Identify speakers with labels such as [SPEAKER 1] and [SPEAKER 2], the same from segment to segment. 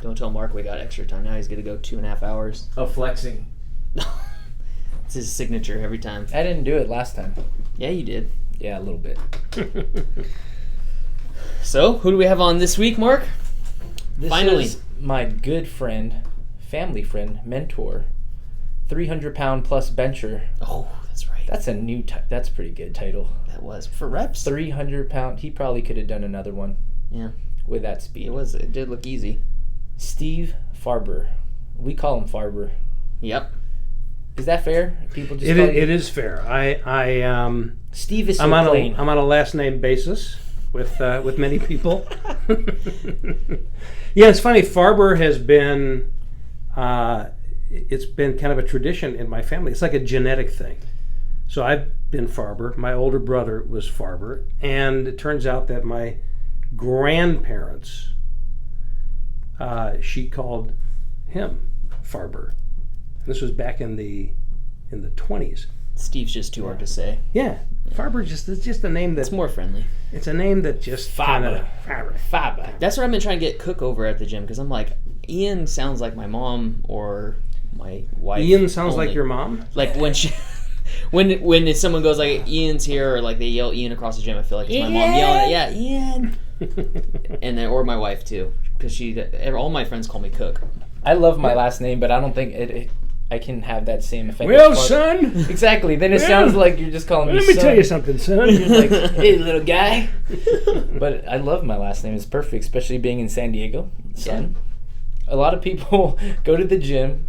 [SPEAKER 1] Don't tell Mark we got extra time. Now he's going to go 2.5 hours.
[SPEAKER 2] Oh, flexing.
[SPEAKER 1] It's his signature every time.
[SPEAKER 2] I didn't do it last time.
[SPEAKER 1] Yeah, you did.
[SPEAKER 2] Yeah, a little bit.
[SPEAKER 1] So, who do we have on this week, Mark?
[SPEAKER 2] This
[SPEAKER 1] Finally.
[SPEAKER 2] is my good friend, family friend, mentor, 300-pound plus bencher.
[SPEAKER 1] Oh, that's right.
[SPEAKER 2] That's a new. That's a pretty good title.
[SPEAKER 1] That was for reps.
[SPEAKER 2] 300-pound. He probably could have done another one.
[SPEAKER 1] Yeah,
[SPEAKER 2] with that speed.
[SPEAKER 1] It did look easy.
[SPEAKER 2] Steve Farber. We call him Farber.
[SPEAKER 1] Yep.
[SPEAKER 2] Is that fair? People just
[SPEAKER 3] it is fair.
[SPEAKER 2] Steve is so
[SPEAKER 3] plain. I'm on a last name basis with many people. Yeah, it's funny. Farber has been it's been kind of a tradition in my family. It's like a genetic thing. So I've been Farber. My older brother was Farber, and it turns out that my grandparents, she called him Farber. This was back in the 20s.
[SPEAKER 1] Steve's just too hard to say.
[SPEAKER 3] Yeah, Farber it's just a name
[SPEAKER 1] It's
[SPEAKER 3] that
[SPEAKER 1] more friendly.
[SPEAKER 3] it's a name that just
[SPEAKER 2] Farber.
[SPEAKER 3] Farber.
[SPEAKER 1] That's what I've been trying to get Cook over at the gym because I'm like, Ian sounds like my mom or my wife.
[SPEAKER 3] Ian sounds
[SPEAKER 1] only.
[SPEAKER 3] like your mom.
[SPEAKER 1] Like when she, when someone goes like Ian's here or like they yell Ian across the gym, I feel like it's my mom yelling, yeah, Ian. And then or my wife too, because all my friends call me Cook.
[SPEAKER 2] I love my last name, but I don't think I can have that same effect.
[SPEAKER 3] Well, son.
[SPEAKER 2] Exactly. Then it sounds like you're just calling me
[SPEAKER 3] Let me
[SPEAKER 2] son.
[SPEAKER 3] tell you something, son.
[SPEAKER 2] You're like, hey, little guy. But I love my last name. It's perfect, especially being in San Diego. Son. Yeah. A lot of people go to the gym,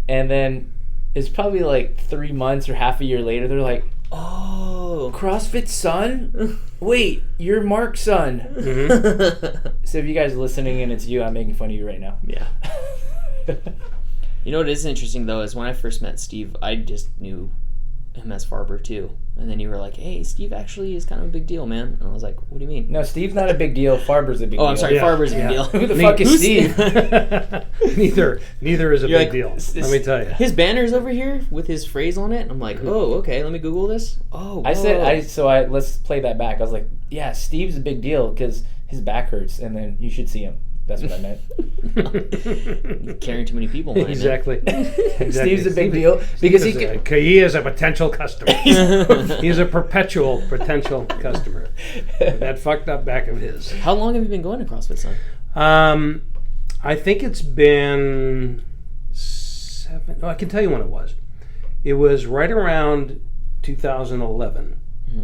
[SPEAKER 2] and then it's probably like 3 months or half a year later, they're like, oh, CrossFit son? Wait, you're Mark's son.
[SPEAKER 3] Mm-hmm.
[SPEAKER 2] So if you guys are listening and it's you, I'm making fun of you right now.
[SPEAKER 1] Yeah. You know what is interesting though is when I first met Steve, I just knew him as Farber too, and then you were like, "Hey, Steve actually is kind of a big deal, man." And I was like, "What do you mean?"
[SPEAKER 2] No, Steve's not a big deal. Farber's a big deal.
[SPEAKER 1] Oh, I'm sorry,
[SPEAKER 3] Yeah.
[SPEAKER 1] Farber's a big deal.
[SPEAKER 2] Who the fuck is Steve?
[SPEAKER 3] Neither is a
[SPEAKER 1] You're
[SPEAKER 3] big
[SPEAKER 1] like,
[SPEAKER 3] deal. Let me tell you.
[SPEAKER 1] His banner's over here with his phrase on it. And I'm like, oh, okay, let me Google this. Oh,
[SPEAKER 2] I
[SPEAKER 1] whoa.
[SPEAKER 2] said, let's play that back. I was like, yeah, Steve's a big deal because his back hurts, and then you should see him. That's what I meant.
[SPEAKER 1] You're carrying too many people.
[SPEAKER 3] Exactly.
[SPEAKER 2] Steve's a big deal because
[SPEAKER 3] he is a potential customer. He's a perpetual potential customer. That fucked up back of his.
[SPEAKER 1] How long have you been going to CrossFit, son?
[SPEAKER 3] I think it's been 7. Oh, I can tell you when it was. It was right around 2011.
[SPEAKER 1] Mm-hmm.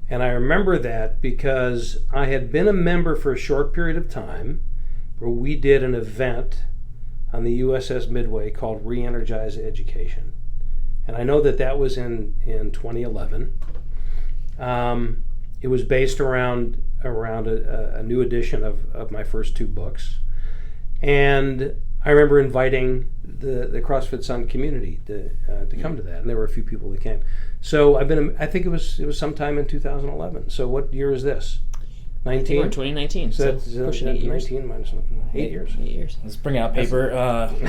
[SPEAKER 3] And I remember that because I had been a member for a short period of time where we did an event on the USS Midway called Re-Energize Education. And I know that was in 2011. It was based around a new edition of my first 2 books. And I remember inviting the CrossFit Sun community to come to that, and there were a few people that came. So I think it was sometime in 2011. So what year is this? 19?
[SPEAKER 1] We're in 2019. So
[SPEAKER 3] that's
[SPEAKER 1] pushing 8 years.
[SPEAKER 3] 19 minus 8 years.
[SPEAKER 1] 8 years.
[SPEAKER 2] Let's bring out paper.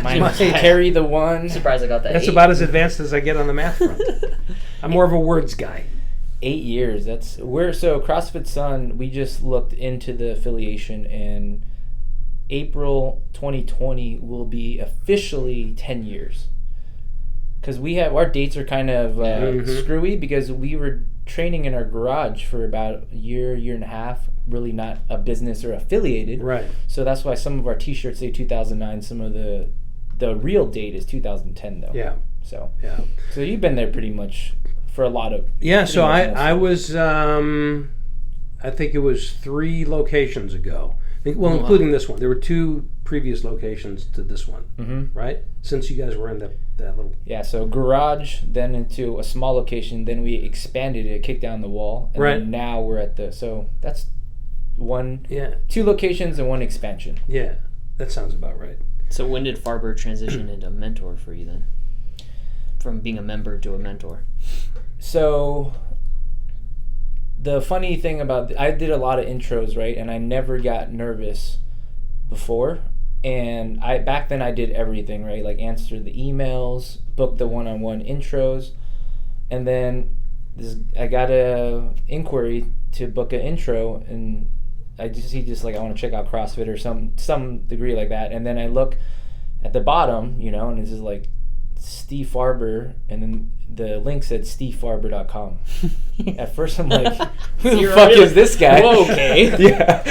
[SPEAKER 2] Mine carry the one.
[SPEAKER 1] I'm surprised I got that.
[SPEAKER 3] That's
[SPEAKER 1] 8.
[SPEAKER 3] about as advanced as I get on the math front. I'm more of a words guy.
[SPEAKER 2] 8 years. So CrossFit Sun. We just looked into the affiliation, and April 2020 will be officially 10 years. Because our dates are kind of screwy because we were training in our garage for about a year and a half, really not a business or affiliated.
[SPEAKER 3] Right.
[SPEAKER 2] So that's why some of our t-shirts say 2009, some of the real date is 2010 though.
[SPEAKER 3] Yeah.
[SPEAKER 2] So you've been there pretty much for a lot of...
[SPEAKER 3] Yeah, so I was, I think it was 3 locations ago. Including this one. There were 2 previous locations to this one, right? Since you guys were in that little...
[SPEAKER 2] Yeah, so garage, then into a small location, then we expanded it, kicked down the wall, and then now we're at so that's 2 locations and 1 expansion.
[SPEAKER 3] Yeah, that sounds about right.
[SPEAKER 1] So when did Farber transition into mentor for you then? From being a member to a mentor?
[SPEAKER 2] So... The funny thing I did a lot of intros, right? And I never got nervous before. And back then I did everything, right? Like answered the emails, booked the one-on-one intros. And then I got a inquiry to book an intro. And I want to check out CrossFit or some degree like that, and then I look at the bottom, and it's just like Steve Farber, and then the link said stevefarber.com. At first I'm like, who the fuck is this guy?
[SPEAKER 1] Whoa, okay.
[SPEAKER 2] Yeah.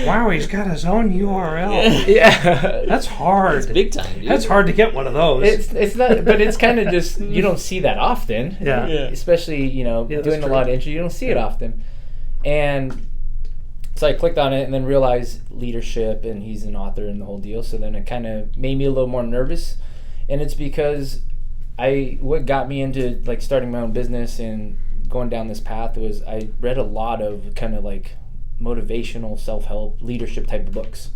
[SPEAKER 3] Wow, he's got his own URL.
[SPEAKER 2] Yeah.
[SPEAKER 3] That's hard.
[SPEAKER 1] It's big time, dude.
[SPEAKER 3] That's hard to get one of those.
[SPEAKER 2] It's not, but it's kind of just, you don't see that often.
[SPEAKER 3] Yeah.
[SPEAKER 2] Especially, doing a lot of intro, you don't see it often. And so I clicked on it and then realized leadership, and he's an author and the whole deal. So then it kind of made me a little more nervous. And it's because what got me into like starting my own business and going down this path was I read a lot of kind of like motivational, self-help, leadership type of books.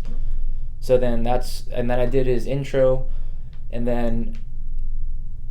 [SPEAKER 2] So then I did his intro, and then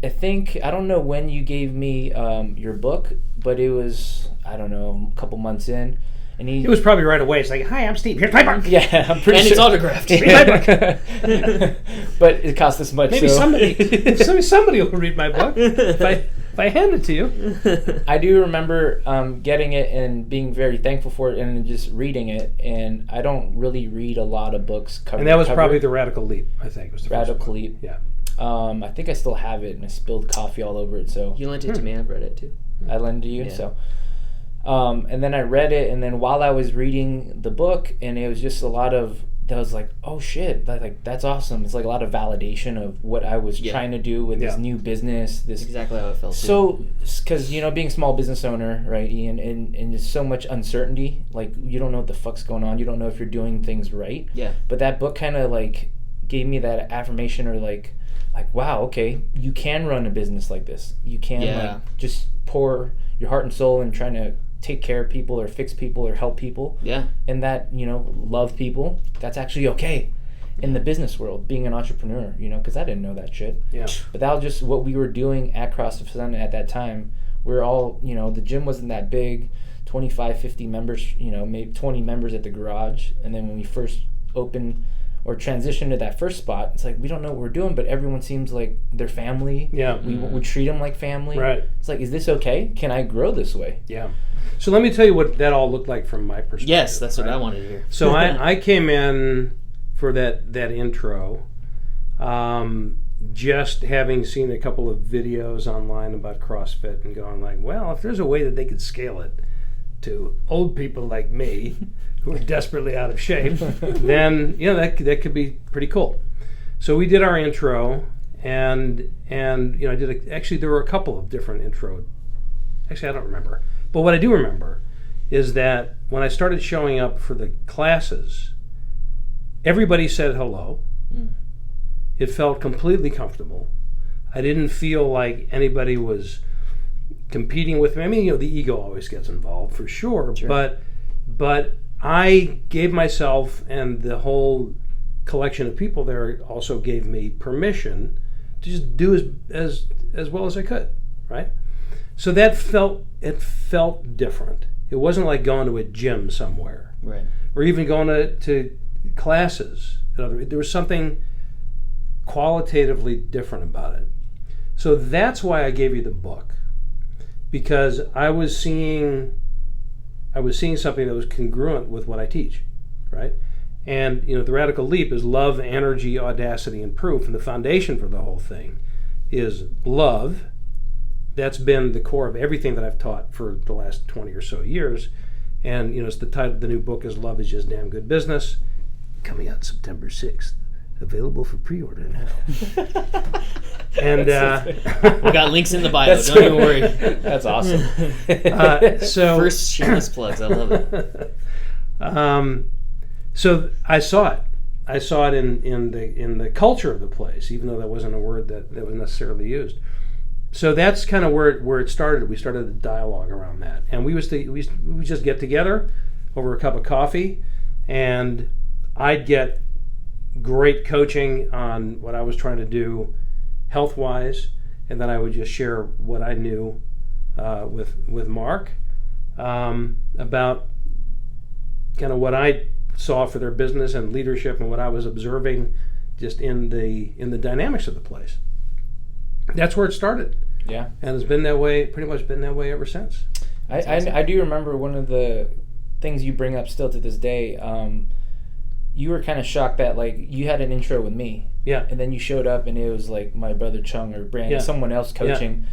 [SPEAKER 2] I don't know when you gave me your book, but it was, I don't know, a couple months in. And
[SPEAKER 3] it was probably right away. It's like, hi, I'm Steve. Here's my book.
[SPEAKER 2] Yeah, I'm pretty
[SPEAKER 1] sure. And it's autographed.
[SPEAKER 3] Read my book.
[SPEAKER 2] But it cost this much.
[SPEAKER 3] Maybe somebody will read my book if I hand it to you.
[SPEAKER 2] I do remember getting it and being very thankful for it and just reading it. And I don't really read a lot of books cover.
[SPEAKER 3] And that was probably The Radical Leap, I think. Was the
[SPEAKER 2] Radical Leap.
[SPEAKER 3] Yeah.
[SPEAKER 2] I think I still have it, and I spilled coffee all over it. So
[SPEAKER 1] you lent it to me. I've read it too.
[SPEAKER 2] I lent it to you.
[SPEAKER 1] Yeah.
[SPEAKER 2] So. And then I read it, and then while I was reading the book, and it was just a lot of, that was like, oh shit, that's awesome. It's like a lot of validation of what I was trying to do with this new business. That's
[SPEAKER 1] exactly how it felt.
[SPEAKER 2] So, because, being a small business owner, right, Ian, and there's so much uncertainty, like, you don't know what the fuck's going on. You don't know if you're doing things right.
[SPEAKER 1] Yeah.
[SPEAKER 2] But that book kind of, like, gave me that affirmation, or like, wow, okay, you can run a business like this. You can, like, just pour your heart and soul in trying to take care of people or fix people or help people.
[SPEAKER 1] Yeah.
[SPEAKER 2] And that, love people. That's actually okay in the business world, being an entrepreneur, because I didn't know that shit.
[SPEAKER 3] Yeah.
[SPEAKER 2] But that was just what we were doing at CrossFit Sun at that time. We were all, the gym wasn't that big, 25, 50 members, maybe 20 members at the garage. And then when we first opened or transitioned to that first spot, it's like, we don't know what we're doing, but everyone seems like they're family.
[SPEAKER 3] Yeah.
[SPEAKER 2] We treat them like family.
[SPEAKER 3] Right.
[SPEAKER 2] It's like, is this okay? Can I grow this way?
[SPEAKER 3] Yeah. So let me tell you what that all looked like from my perspective.
[SPEAKER 1] Yes, that's what I wanted to hear.
[SPEAKER 3] So I came in for that intro, just having seen a couple of videos online about CrossFit and going like, well, if there's a way that they could scale it to old people like me who are desperately out of shape, then that could be pretty cool. So we did our intro, and actually there were a couple of different intro. Actually, I don't remember. But what I do remember is that when I started showing up for the classes, everybody said hello. Mm. It felt completely comfortable. I didn't feel like anybody was competing with me. I mean, the ego always gets involved for sure. But I gave myself and the whole collection of people there also gave me permission to just do as well as I could, right? So that felt different. It wasn't like going to a gym somewhere,
[SPEAKER 1] right?
[SPEAKER 3] Or even going to classes. There was something qualitatively different about it. So that's why I gave you the book, because I was seeing something that was congruent with what I teach, right? And the Radical Leap is love, energy, audacity, and proof, and the foundation for the whole thing is love. That's been the core of everything that I've taught for the last 20 or so years. And, it's the title of the new book is Love is Just Damn Good Business. Coming out September 6th. Available for pre-order now. And
[SPEAKER 1] we got links in the bio. Don't even worry.
[SPEAKER 2] That's awesome.
[SPEAKER 1] So first shameless plugs. I love it.
[SPEAKER 3] So I saw it. I saw it in the culture of the place, even though that wasn't a word that was necessarily used. So that's kind of where it started. We started a dialogue around that, and we would just get together over a cup of coffee, and I'd get great coaching on what I was trying to do health-wise, and then I would just share what I knew with Mark about kind of what I saw for their business and leadership and what I was observing just in the dynamics of the place. That's where it started.
[SPEAKER 2] Yeah.
[SPEAKER 3] And it's been that way, pretty much been that way ever since.
[SPEAKER 2] I do remember one of the things you bring up still to this day. You were kind of shocked that like you had an intro with me, and then you showed up and it was like my brother Chung or Brandon, someone else coaching.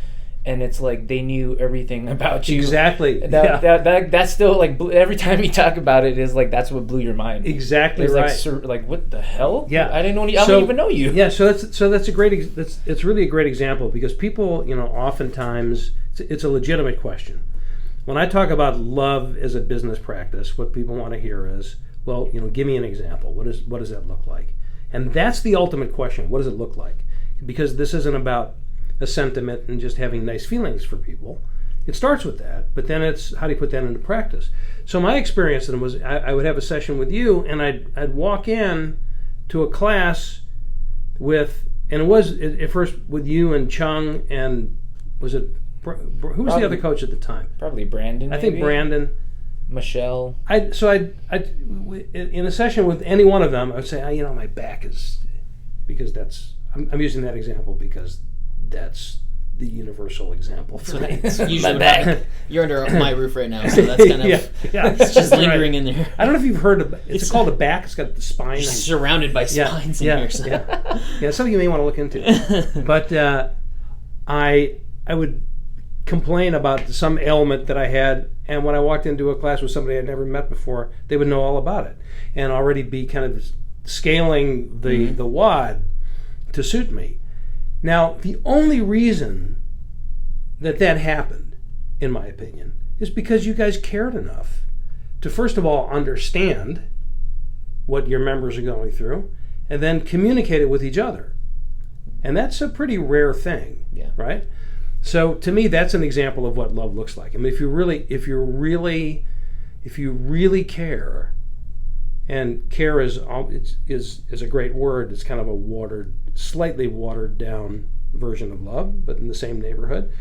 [SPEAKER 2] And it's like they knew everything about you.
[SPEAKER 3] Exactly.
[SPEAKER 2] That's still like every time you talk about it is like that's what blew your mind.
[SPEAKER 3] Exactly
[SPEAKER 2] it's
[SPEAKER 3] right.
[SPEAKER 2] Like what the hell?
[SPEAKER 3] Yeah,
[SPEAKER 2] I didn't know. I don't even know you.
[SPEAKER 3] Yeah, so that's a great. It's really a great example because people, oftentimes it's a legitimate question. When I talk about love as a business practice, what people want to hear is, well, give me an example. What does that look like? And that's the ultimate question. What does it look like? Because this isn't about a sentiment and just having nice feelings for people. It starts with that, but then it's how do you put that into practice? So my experience then was I would have a session with you, and I'd walk in to a class with, and it was at first with you and Chung, and was it who was the other coach at the time?
[SPEAKER 2] Probably Brandon.
[SPEAKER 3] I think Brandon,
[SPEAKER 2] Michelle.
[SPEAKER 3] I in a session with any one of them, I would say, my back is, because that's I'm using that example because that's the universal example for me.
[SPEAKER 1] It's usually back. You're under my roof right now, so that's kind of it's just lingering in there.
[SPEAKER 3] I don't know if you've heard of it's called a back. It's got the spine.
[SPEAKER 1] You're surrounded by spines in here. So.
[SPEAKER 3] Yeah, something you may want to look into. But I would complain about some ailment that I had, and when I walked into a class with somebody I'd never met before, they would know all about it and already be kind of scaling the wad to suit me. Now, the only reason that happened, in my opinion, is because you guys cared enough to, first of all, understand what your members are going through, and then communicate it with each other. And that's a pretty rare thing, right? So, to me, that's an example of what love looks like. I mean, if you really care, and care is a great word. It's kind of a slightly watered down version of love, but in the same neighborhood.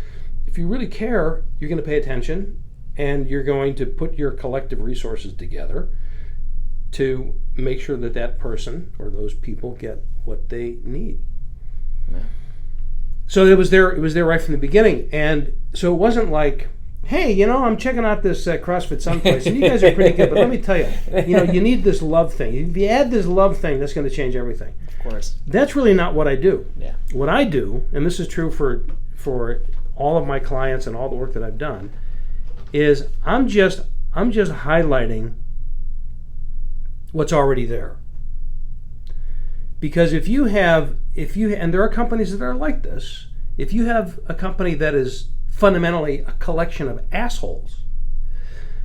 [SPEAKER 3] If you really care, you're going to pay attention, and you're going to put your collective resources together to make sure that person or those people get what they need. Yeah. So it was there right from the beginning, and so it wasn't like, hey, I'm checking out this CrossFit Sun place, and you guys are pretty good, but let me tell you, you need this love thing. If you add this love thing, that's going to change everything.
[SPEAKER 1] Of course.
[SPEAKER 3] That's really not what I do.
[SPEAKER 1] Yeah.
[SPEAKER 3] What I do, and this is true for all of my clients and all the work that I've done, is I'm just highlighting what's already there. Because if you and there are companies that are like this, if you have a company that is fundamentally a collection of assholes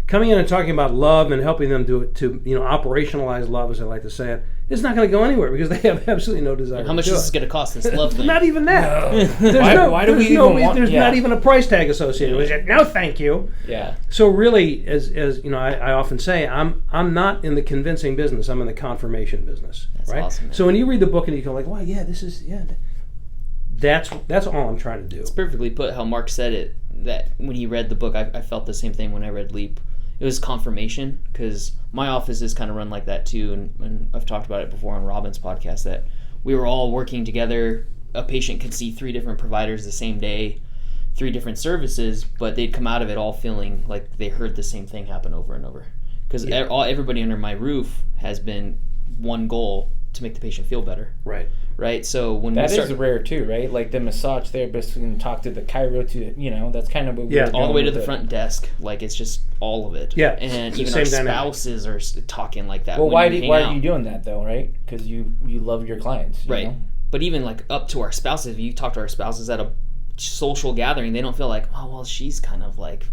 [SPEAKER 3] coming in and talking about love and helping them to operationalize love, as I like to say it, it's not going to go anywhere because they have absolutely no desire.
[SPEAKER 1] How much is this going to cost, this love thing?
[SPEAKER 3] Not even that.
[SPEAKER 2] No. Why do we even want?
[SPEAKER 3] There's not even a price tag associated with it. No, thank you.
[SPEAKER 2] Yeah.
[SPEAKER 3] So really, as I often say, I'm not in the convincing business. I'm in the confirmation business.
[SPEAKER 1] That's
[SPEAKER 3] right?
[SPEAKER 1] Awesome. Man.
[SPEAKER 3] So when you read the book and you go like, "Wow, yeah, this is That's all I'm trying to do."
[SPEAKER 1] It's perfectly put how Mark said it, that when he read the book, I felt the same thing when I read Leap. It was confirmation, because my office is kind of run like that too, and I've talked about it before on Robin's podcast, that we were all working together. A patient could see 3 different providers the same day, 3 different services, but they'd come out of it all feeling like they heard the same thing happen over and over. Because everybody under my roof has been one goal: to make the patient feel better. Right. So when
[SPEAKER 2] that is rare too, right? Like the massage therapist can talk to the chiro to, that's kind of what we're doing
[SPEAKER 1] all the way to the front desk. Like it's just all of it.
[SPEAKER 3] Yeah.
[SPEAKER 1] And even our spouses are talking like that.
[SPEAKER 2] Well, why are you doing that though, right? Because you love your clients,
[SPEAKER 1] right?
[SPEAKER 2] Know?
[SPEAKER 1] But even like up to our spouses, if you talk to our spouses at a social gathering, they don't feel like, oh well, she's kind of like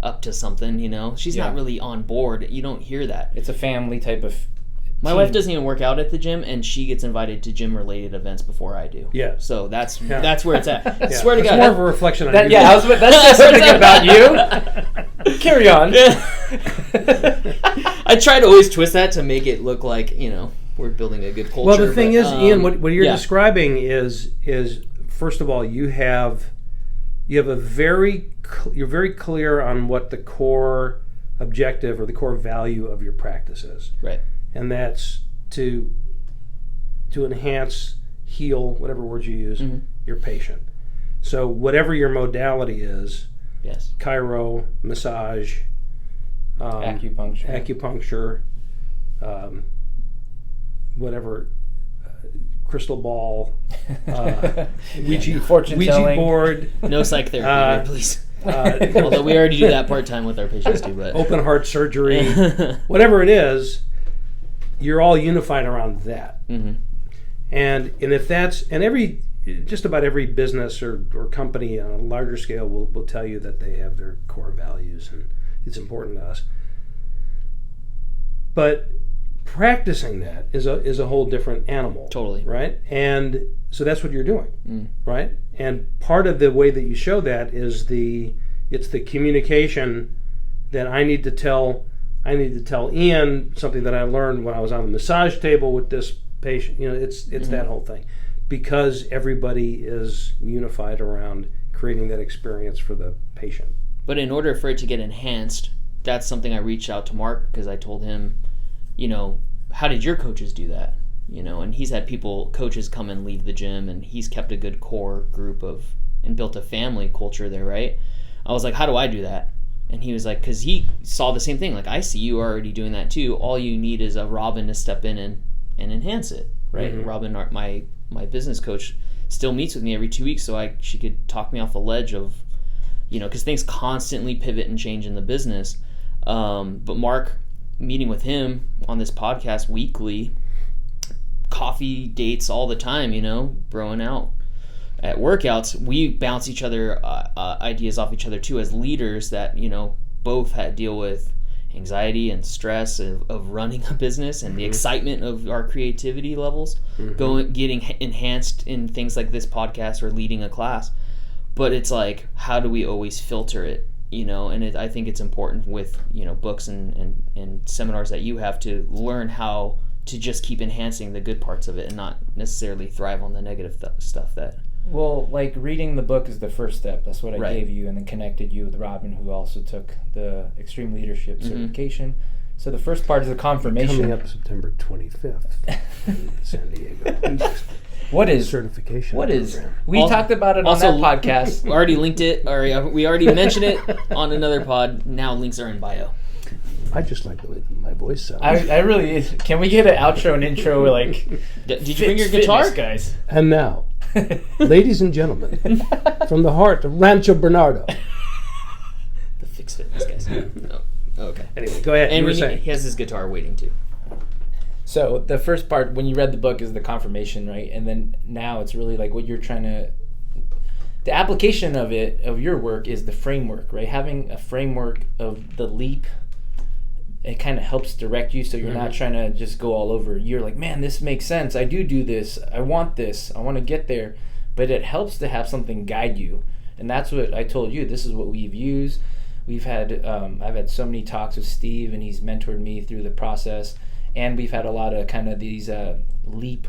[SPEAKER 1] up to something, She's not really on board. You don't hear that.
[SPEAKER 2] It's a family type of.
[SPEAKER 1] My wife doesn't even work out at the gym, and she gets invited to gym-related events before I do.
[SPEAKER 3] Yeah.
[SPEAKER 1] So that's where it's at. I swear to
[SPEAKER 3] God.
[SPEAKER 1] God.
[SPEAKER 3] It's more of a reflection on you.
[SPEAKER 2] Yeah, that's something about you. Carry on.
[SPEAKER 1] I try to always twist that to make it look like, we're building a good culture.
[SPEAKER 3] Well, the thing is, Ian, what you're describing is first of all, you're very clear on what the core objective or the core value of your practice is.
[SPEAKER 1] Right.
[SPEAKER 3] And that's to enhance, heal, whatever words you use, your patient. So whatever your modality is,
[SPEAKER 1] yes,
[SPEAKER 3] chiro, massage, acupuncture, whatever, crystal ball, Ouija board.
[SPEAKER 1] No psychotherapy, please. Although we already do that part-time with our patients too. But
[SPEAKER 3] open heart surgery, whatever it is, you're all unified around that.
[SPEAKER 1] Mm-hmm.
[SPEAKER 3] And if that's, and just about every business or company on a larger scale will tell you that they have their core values and it's important to us. But practicing that is a whole different animal.
[SPEAKER 1] Totally.
[SPEAKER 3] Right? And so that's what you're doing, right? And part of the way that you show that is it's the communication that I need to tell Ian something that I learned when I was on the massage table with this patient. It's that whole thing. Because everybody is unified around creating that experience for the patient.
[SPEAKER 1] But in order for it to get enhanced, that's something I reached out to Mark because I told him, how did your coaches do that? And he's had coaches come and leave the gym, and he's kept a good core group and built a family culture there, right? I was like, how do I do that? And he was like, because he saw the same thing. Like, I see you already doing that too. All you need is a Robin to step in and enhance it, right? Mm-hmm. Robin, my business coach, still meets with me every 2 weeks so she could talk me off a ledge of, because things constantly pivot and change in the business. But Mark, meeting with him on this podcast weekly, coffee dates all the time, broing out at workouts, we bounce each other ideas off each other too as leaders that both had to deal with anxiety and stress of running a business and the excitement of our creativity levels getting enhanced in things like this podcast or leading a class. But it's like, how do we always filter it? And I think it's important with books and seminars that you have to learn how to just keep enhancing the good parts of it and not necessarily thrive on the negative stuff that.
[SPEAKER 2] Well, like reading the book is the first step. That's what I gave you, and then connected you with Robin, who also took the Extreme Leadership certification. So the first part is the confirmation.
[SPEAKER 3] Coming up September 25th in San Diego.
[SPEAKER 2] What is
[SPEAKER 3] certification?
[SPEAKER 2] What is? We talked about it on that podcast.
[SPEAKER 1] We already linked it. We already mentioned it on another pod. Now links are in bio.
[SPEAKER 3] I just like the way my voice sounds.
[SPEAKER 2] I really. Can we get an outro and intro like?
[SPEAKER 1] Did you bring your guitar,
[SPEAKER 2] guys?
[SPEAKER 3] And now, ladies and gentlemen, from the heart of Rancho Bernardo,
[SPEAKER 1] the FixFitness guys. Oh, okay.
[SPEAKER 3] Anyway, go ahead.
[SPEAKER 1] And he has his guitar waiting too.
[SPEAKER 2] So the first part, when you read the book, is the confirmation, right? And then now it's really like what you're trying to. The application of your work is the framework, right? Having a framework of the leap. It kind of helps direct you, so you're not trying to just go all over. You're like, man, this makes sense. I do this. I want this. I want to get there. But it helps to have something guide you. And that's what I told you. This is what we've used. We've had, I've had so many talks with Steve, and he's mentored me through the process. And we've had a lot of kind of these leap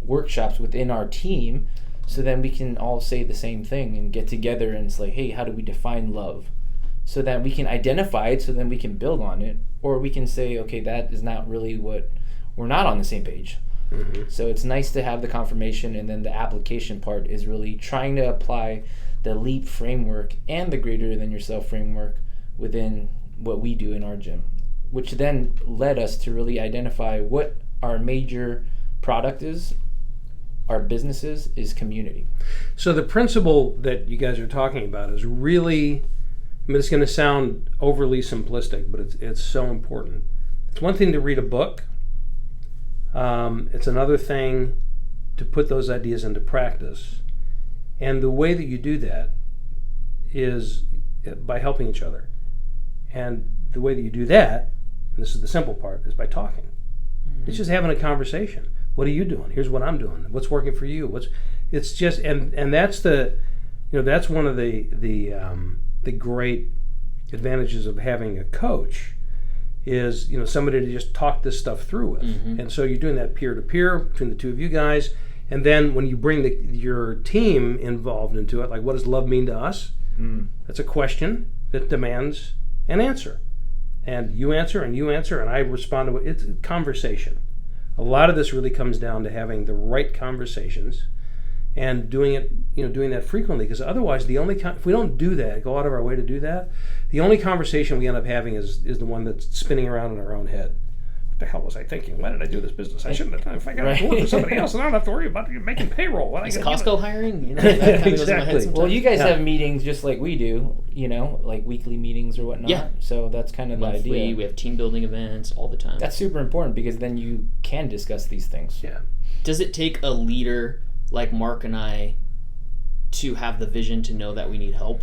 [SPEAKER 2] workshops within our team, so then we can all say the same thing and get together, and it's like, hey, how do we define love? So that we can identify it, so then we can build on it. Or we can say, okay, that is not really what, we're not on the same page. So it's nice to have the confirmation, and then the application part is really trying to apply the LEAP framework and the greater than yourself framework within what we do in our gym, which then led us to really identify what our major product is, our businesses is community.
[SPEAKER 3] So the principle that you guys are talking about is really, it's going to sound overly simplistic, but it's so important. It's one thing to read a book. It's another thing to put those ideas into practice. And the way that you do that is by helping each other. And the way that you do that, and this is the simple part, is by talking. It's just having a conversation. What are you doing? Here's what I'm doing. What's working for you? It's just, and that's that's one of the great advantages of having a coach is, somebody to just talk this stuff through with. And so you're doing that peer-to-peer between the two of you guys. And then when you bring your team involved into it, like, what does love mean to us? That's a question that demands an answer. And you answer, and I respond to it. It's a conversation. A lot of this really comes down to having the right conversations and doing that frequently, because otherwise if we don't do that, go out of our way to do that, the only conversation we end up having is the one that's spinning around in our own head. What the hell was I thinking? Why did I do this business? I shouldn't have done it. If I got to work for somebody else, and I don't have to worry about making payroll. What
[SPEAKER 1] Is Costco hiring? That kind of goes in my head sometimes.
[SPEAKER 2] Well, you guys have meetings just like we do, like weekly meetings or whatnot.
[SPEAKER 1] Yeah.
[SPEAKER 2] So that's kind of
[SPEAKER 1] Monthly,
[SPEAKER 2] the idea.
[SPEAKER 1] we have team building events all the time.
[SPEAKER 2] That's super important because then you can discuss these things.
[SPEAKER 3] Yeah.
[SPEAKER 1] Does it take a leader like Mark and I to have the vision to know that we need help?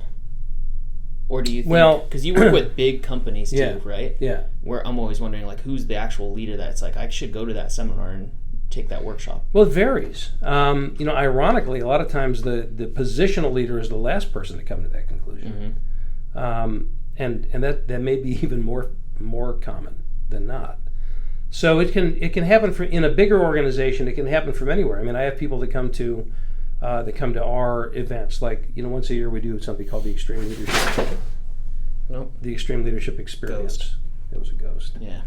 [SPEAKER 1] Or do you think, because you work with big companies too, right?
[SPEAKER 3] Yeah.
[SPEAKER 1] Where I'm always wondering, who's the actual leader that's I should go to that seminar and take that workshop?
[SPEAKER 3] Well, it varies. Ironically, a lot of times the positional leader is the last person to come to that conclusion. And that may be even more common than not. So it can happen in a bigger organization. It can happen from anywhere. I mean, I have people that come to our events. Once a year we do something called the Extreme Leadership.
[SPEAKER 1] Nope.
[SPEAKER 3] The Extreme Leadership Experience.
[SPEAKER 1] Ghost.
[SPEAKER 3] It was a ghost.
[SPEAKER 1] Yeah.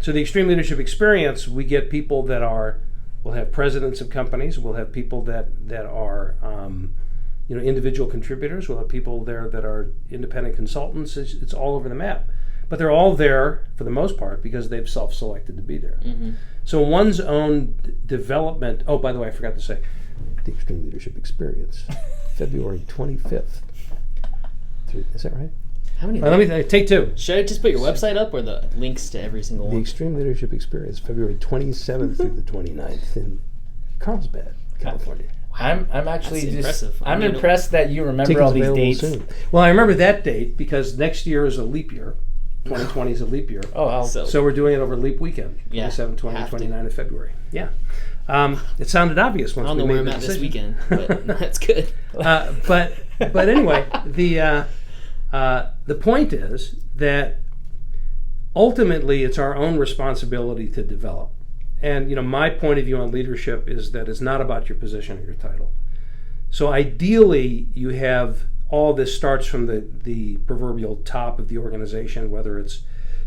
[SPEAKER 3] So the Extreme Leadership Experience, we get people that we'll have presidents of companies. We'll have people that are individual contributors. We'll have people there that are independent consultants. It's all over the map. But they're all there, for the most part, because they've self-selected to be there. Mm-hmm. So one's own development... Oh, by the way, I forgot to say, the Extreme Leadership Experience, February 25th. Is that right?
[SPEAKER 1] How many?
[SPEAKER 3] Let me take two.
[SPEAKER 1] Should I just put your website up or the links to every single one?
[SPEAKER 3] The Extreme Leadership Experience, February 27th through the 29th in Carlsbad, California.
[SPEAKER 2] I'm actually
[SPEAKER 1] impressive.
[SPEAKER 2] I'm impressed that you remember all these dates.
[SPEAKER 3] Soon. Well, I remember that date because next year is a leap year. 2020 is a leap year.
[SPEAKER 2] Oh, wow.
[SPEAKER 3] So we're doing it over leap weekend, 27, 20, 29 of February. Yeah. It sounded obvious once we made the decision. I don't know where I'm at this weekend,
[SPEAKER 1] but that's good.
[SPEAKER 3] But anyway, the point is that ultimately it's our own responsibility to develop. And my point of view on leadership is that it's not about your position or your title. So ideally, you have all this starts from the proverbial top of the organization, whether it's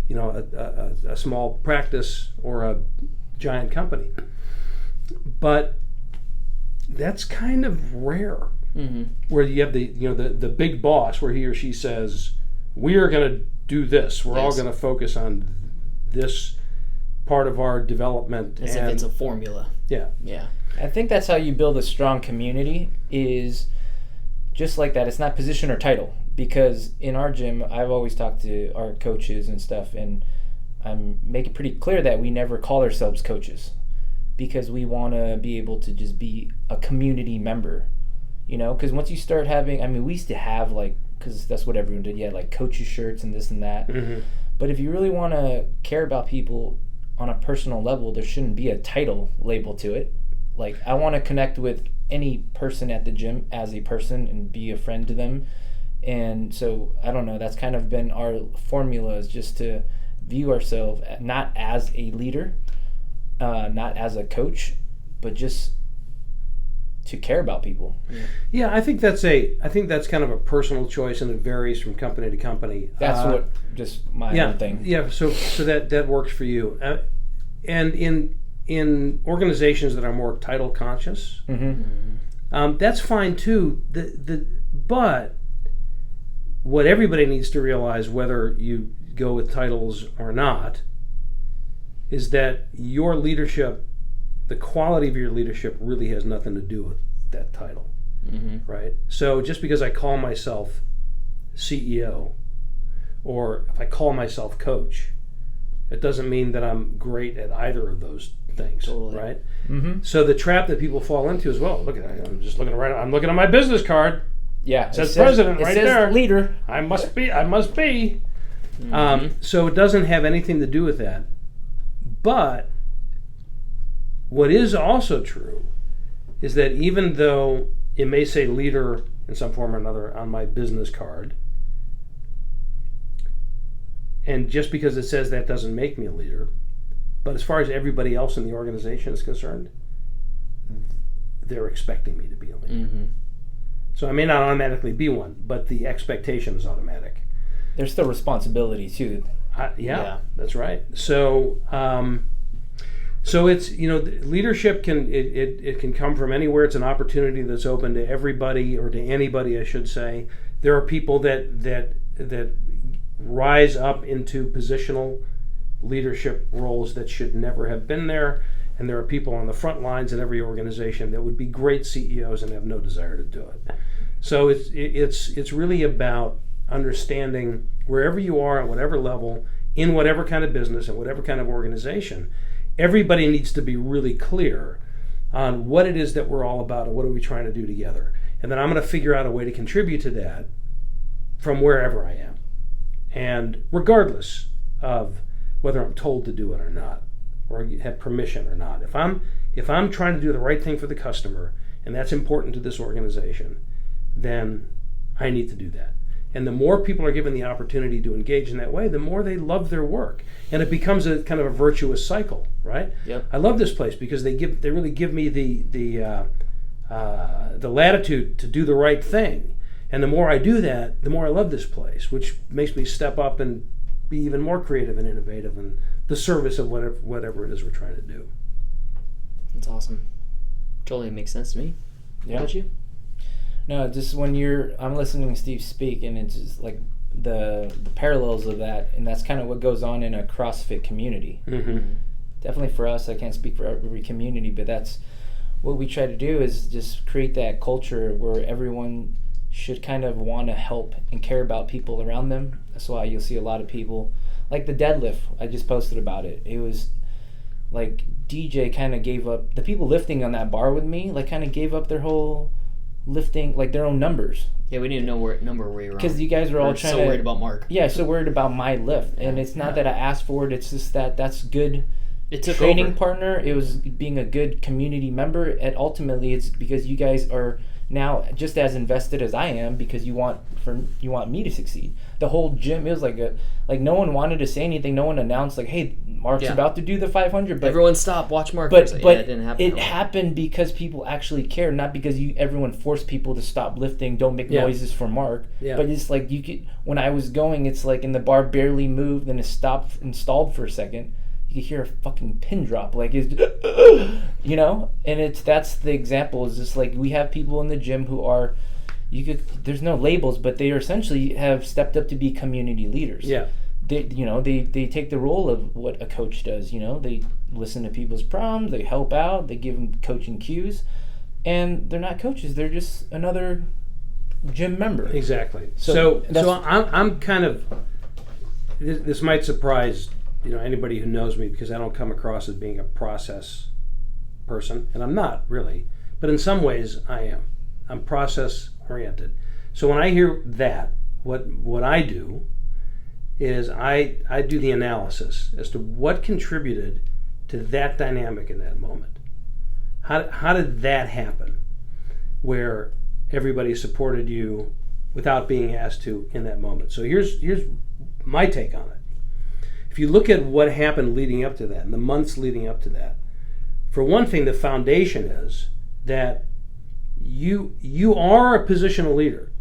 [SPEAKER 3] a small practice or a giant company. But that's kind of rare, where you have the big boss where he or she says, we are going to do this. We're all going to focus on this part of our development.
[SPEAKER 1] As if it's a formula.
[SPEAKER 3] Yeah.
[SPEAKER 1] Yeah.
[SPEAKER 2] I think that's how you build a strong community, is just like that. It's not position or title, because in our gym, I've always talked to our coaches and stuff, and I'm making pretty clear that we never call ourselves coaches, because we want to be able to just be a community member, because once you start having, we used to have because that's what everyone did, coaches shirts and this and that. Mm-hmm. But if you really want to care about people on a personal level, there shouldn't be a title label to it. I want to connect with any person at the gym as a person and be a friend to them. And so, I don't know, that's kind of been our formula, is just to view ourselves not as a leader, not as a coach, but just to care about people.
[SPEAKER 3] Yeah, I think that's kind of a personal choice, and it varies from company to company.
[SPEAKER 2] That's just my own thing.
[SPEAKER 3] Yeah, so that works for you. And in organizations that are more title conscious, that's fine too. But what everybody needs to realize, whether you go with titles or not, is that your leadership, the quality of your leadership, really has nothing to do with that title, right? So just because I call myself CEO, or if I call myself coach, it doesn't mean that I'm great at either of those things, right? Mm-hmm. So the trap that people fall into is, well, look at that. I'm just looking right. I'm looking at my business card.
[SPEAKER 2] Yeah,
[SPEAKER 3] it says president right there.
[SPEAKER 2] Leader.
[SPEAKER 3] I must be. Mm-hmm. So it doesn't have anything to do with that. But what is also true is that even though it may say leader in some form or another on my business card, and just because it says that doesn't make me a leader, but as far as everybody else in the organization is concerned, they're expecting me to be a leader. Mm-hmm. So I may not automatically be one, but the expectation is automatic.
[SPEAKER 2] There's still responsibility too.
[SPEAKER 3] Yeah, that's right. So So it's, leadership it can come from anywhere. It's an opportunity that's open to everybody, or to anybody, I should say. There are people that rise up into positional leadership roles that should never have been there, and there are people on the front lines in every organization that would be great CEOs and have no desire to do it. So it's really about understanding wherever you are at whatever level, in whatever kind of business and whatever kind of organization, everybody needs to be really clear on what it is that we're all about and what are we trying to do together. And then I'm going to figure out a way to contribute to that from wherever I am. And regardless of whether I'm told to do it or not, or have permission or not. If I'm trying to do the right thing for the customer, and that's important to this organization, then I need to do that. And the more people are given the opportunity to engage in that way, the more they love their work, and it becomes a kind of a virtuous cycle, right?
[SPEAKER 1] Yep.
[SPEAKER 3] I love this place because they really give me the latitude to do the right thing, and the more I do that, the more I love this place, which makes me step up and be even more creative and innovative in the service of whatever it is we're trying to do.
[SPEAKER 1] That's awesome. Totally makes sense to me. What about you?
[SPEAKER 2] No, just when I'm listening to Steve speak, and it's just like the parallels of that, and that's kind of what goes on in a CrossFit community.
[SPEAKER 3] Mm-hmm.
[SPEAKER 2] Definitely for us, I can't speak for every community, but that's what we try to do, is just create that culture where everyone should kind of want to help and care about people around them. That's why you'll see a lot of people, like the deadlift, I just posted about it. It was like DJ kind of gave up, the people lifting on that bar with me, like kind of gave up their whole lifting, like their own numbers.
[SPEAKER 1] Yeah, we need to know where you're on.
[SPEAKER 2] Because you guys are all trying
[SPEAKER 1] so worried about Mark.
[SPEAKER 2] Yeah, so worried about my lift. And it's not that I asked for it, it's just that's good.
[SPEAKER 1] It took
[SPEAKER 2] training
[SPEAKER 1] over.
[SPEAKER 2] Partner. It was being a good community member, and ultimately it's because you guys are now just as invested as I am, because you want me to succeed. The whole gym, it was like no one wanted to say anything. No one announced like, hey, Mark's about to do the 500. But
[SPEAKER 1] everyone stop, watch Mark.
[SPEAKER 2] But
[SPEAKER 1] it didn't happen.
[SPEAKER 2] It happened because people actually cared, not because everyone forced people to stop lifting, don't make noises for Mark. Yeah. But it's like when I was going, it's like, and the bar barely moved, and it stopped and stalled for a second. You could hear a fucking pin drop, like it's, and that's the example. Is just like we have people in the gym who are, there's no labels, but they essentially have stepped up to be community leaders.
[SPEAKER 3] Yeah,
[SPEAKER 2] they take the role of what a coach does. They listen to people's problems, they help out, they give them coaching cues, and they're not coaches; they're just another gym member.
[SPEAKER 3] Exactly. So I'm kind of. This might surprise anybody who knows me, because I don't come across as being a process person, and I'm not really, but in some ways I am. I'm process oriented. So when I hear that, what I do is I do the analysis as to what contributed to that dynamic in that moment. How did that happen, where everybody supported you without being asked to in that moment? So here's my take on it. If you look at what happened leading up to that, and the months leading up to that, for one thing, the foundation is that you are a positional leader.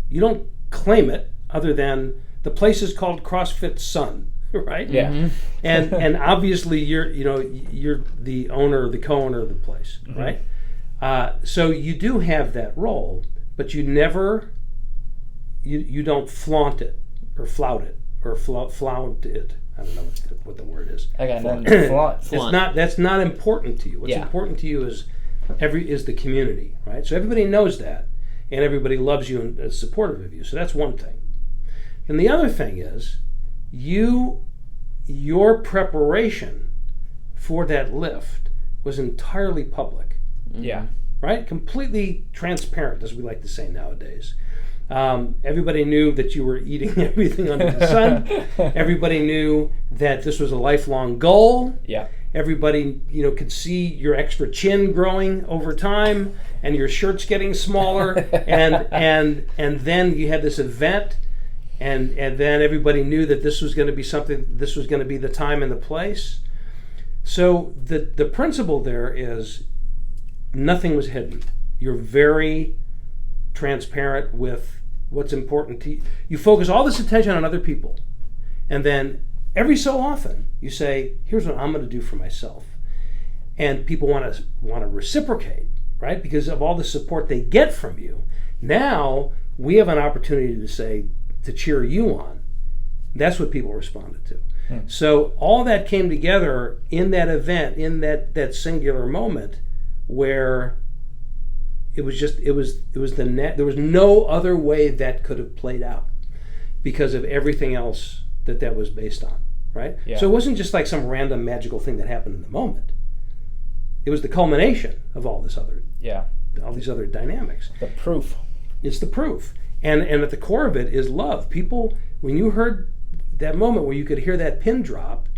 [SPEAKER 3] You don't claim it, other than the place is called CrossFit Sun, right?
[SPEAKER 2] Yeah. Mm-hmm.
[SPEAKER 3] and obviously you're the owner or the co-owner of the place, mm-hmm. right? So you do have that role, but you never you don't flaunt it or flout it. Or flaunt it. I don't know what the word is.
[SPEAKER 2] I got nothing. Flaunt.
[SPEAKER 3] That's not important to you. What's important to you is the community, right? So everybody knows that, and everybody loves you and is supportive of you. So that's one thing. And the other thing is your preparation for that lift was entirely public.
[SPEAKER 2] Yeah.
[SPEAKER 3] Right? Completely transparent, as we like to say nowadays. Everybody knew that you were eating everything under the sun. Everybody knew that this was a lifelong goal.
[SPEAKER 2] Yeah.
[SPEAKER 3] Everybody, could see your extra chin growing over time, and your shirt's getting smaller, and then you had this event, and then everybody knew that this was going to be something. This was going to be the time and the place. So the principle there is nothing was hidden. You're very transparent with what's important to you. You focus all this attention on other people, and then every so often you say, here's what I'm going to do for myself. And people want to reciprocate, right? Because of all the support they get from you. Now we have an opportunity to cheer you on. That's what people responded to. So all that came together in that event, in that singular moment where it was the net. There was no other way that could have played out because of everything else that was based on, right?
[SPEAKER 2] Yeah.
[SPEAKER 3] So it wasn't just like some random magical thing that happened in the moment. It was the culmination of all these other dynamics.
[SPEAKER 2] The proof.
[SPEAKER 3] It's the proof. And at the core of it is love. People, when you heard that moment where you could hear that pin drop,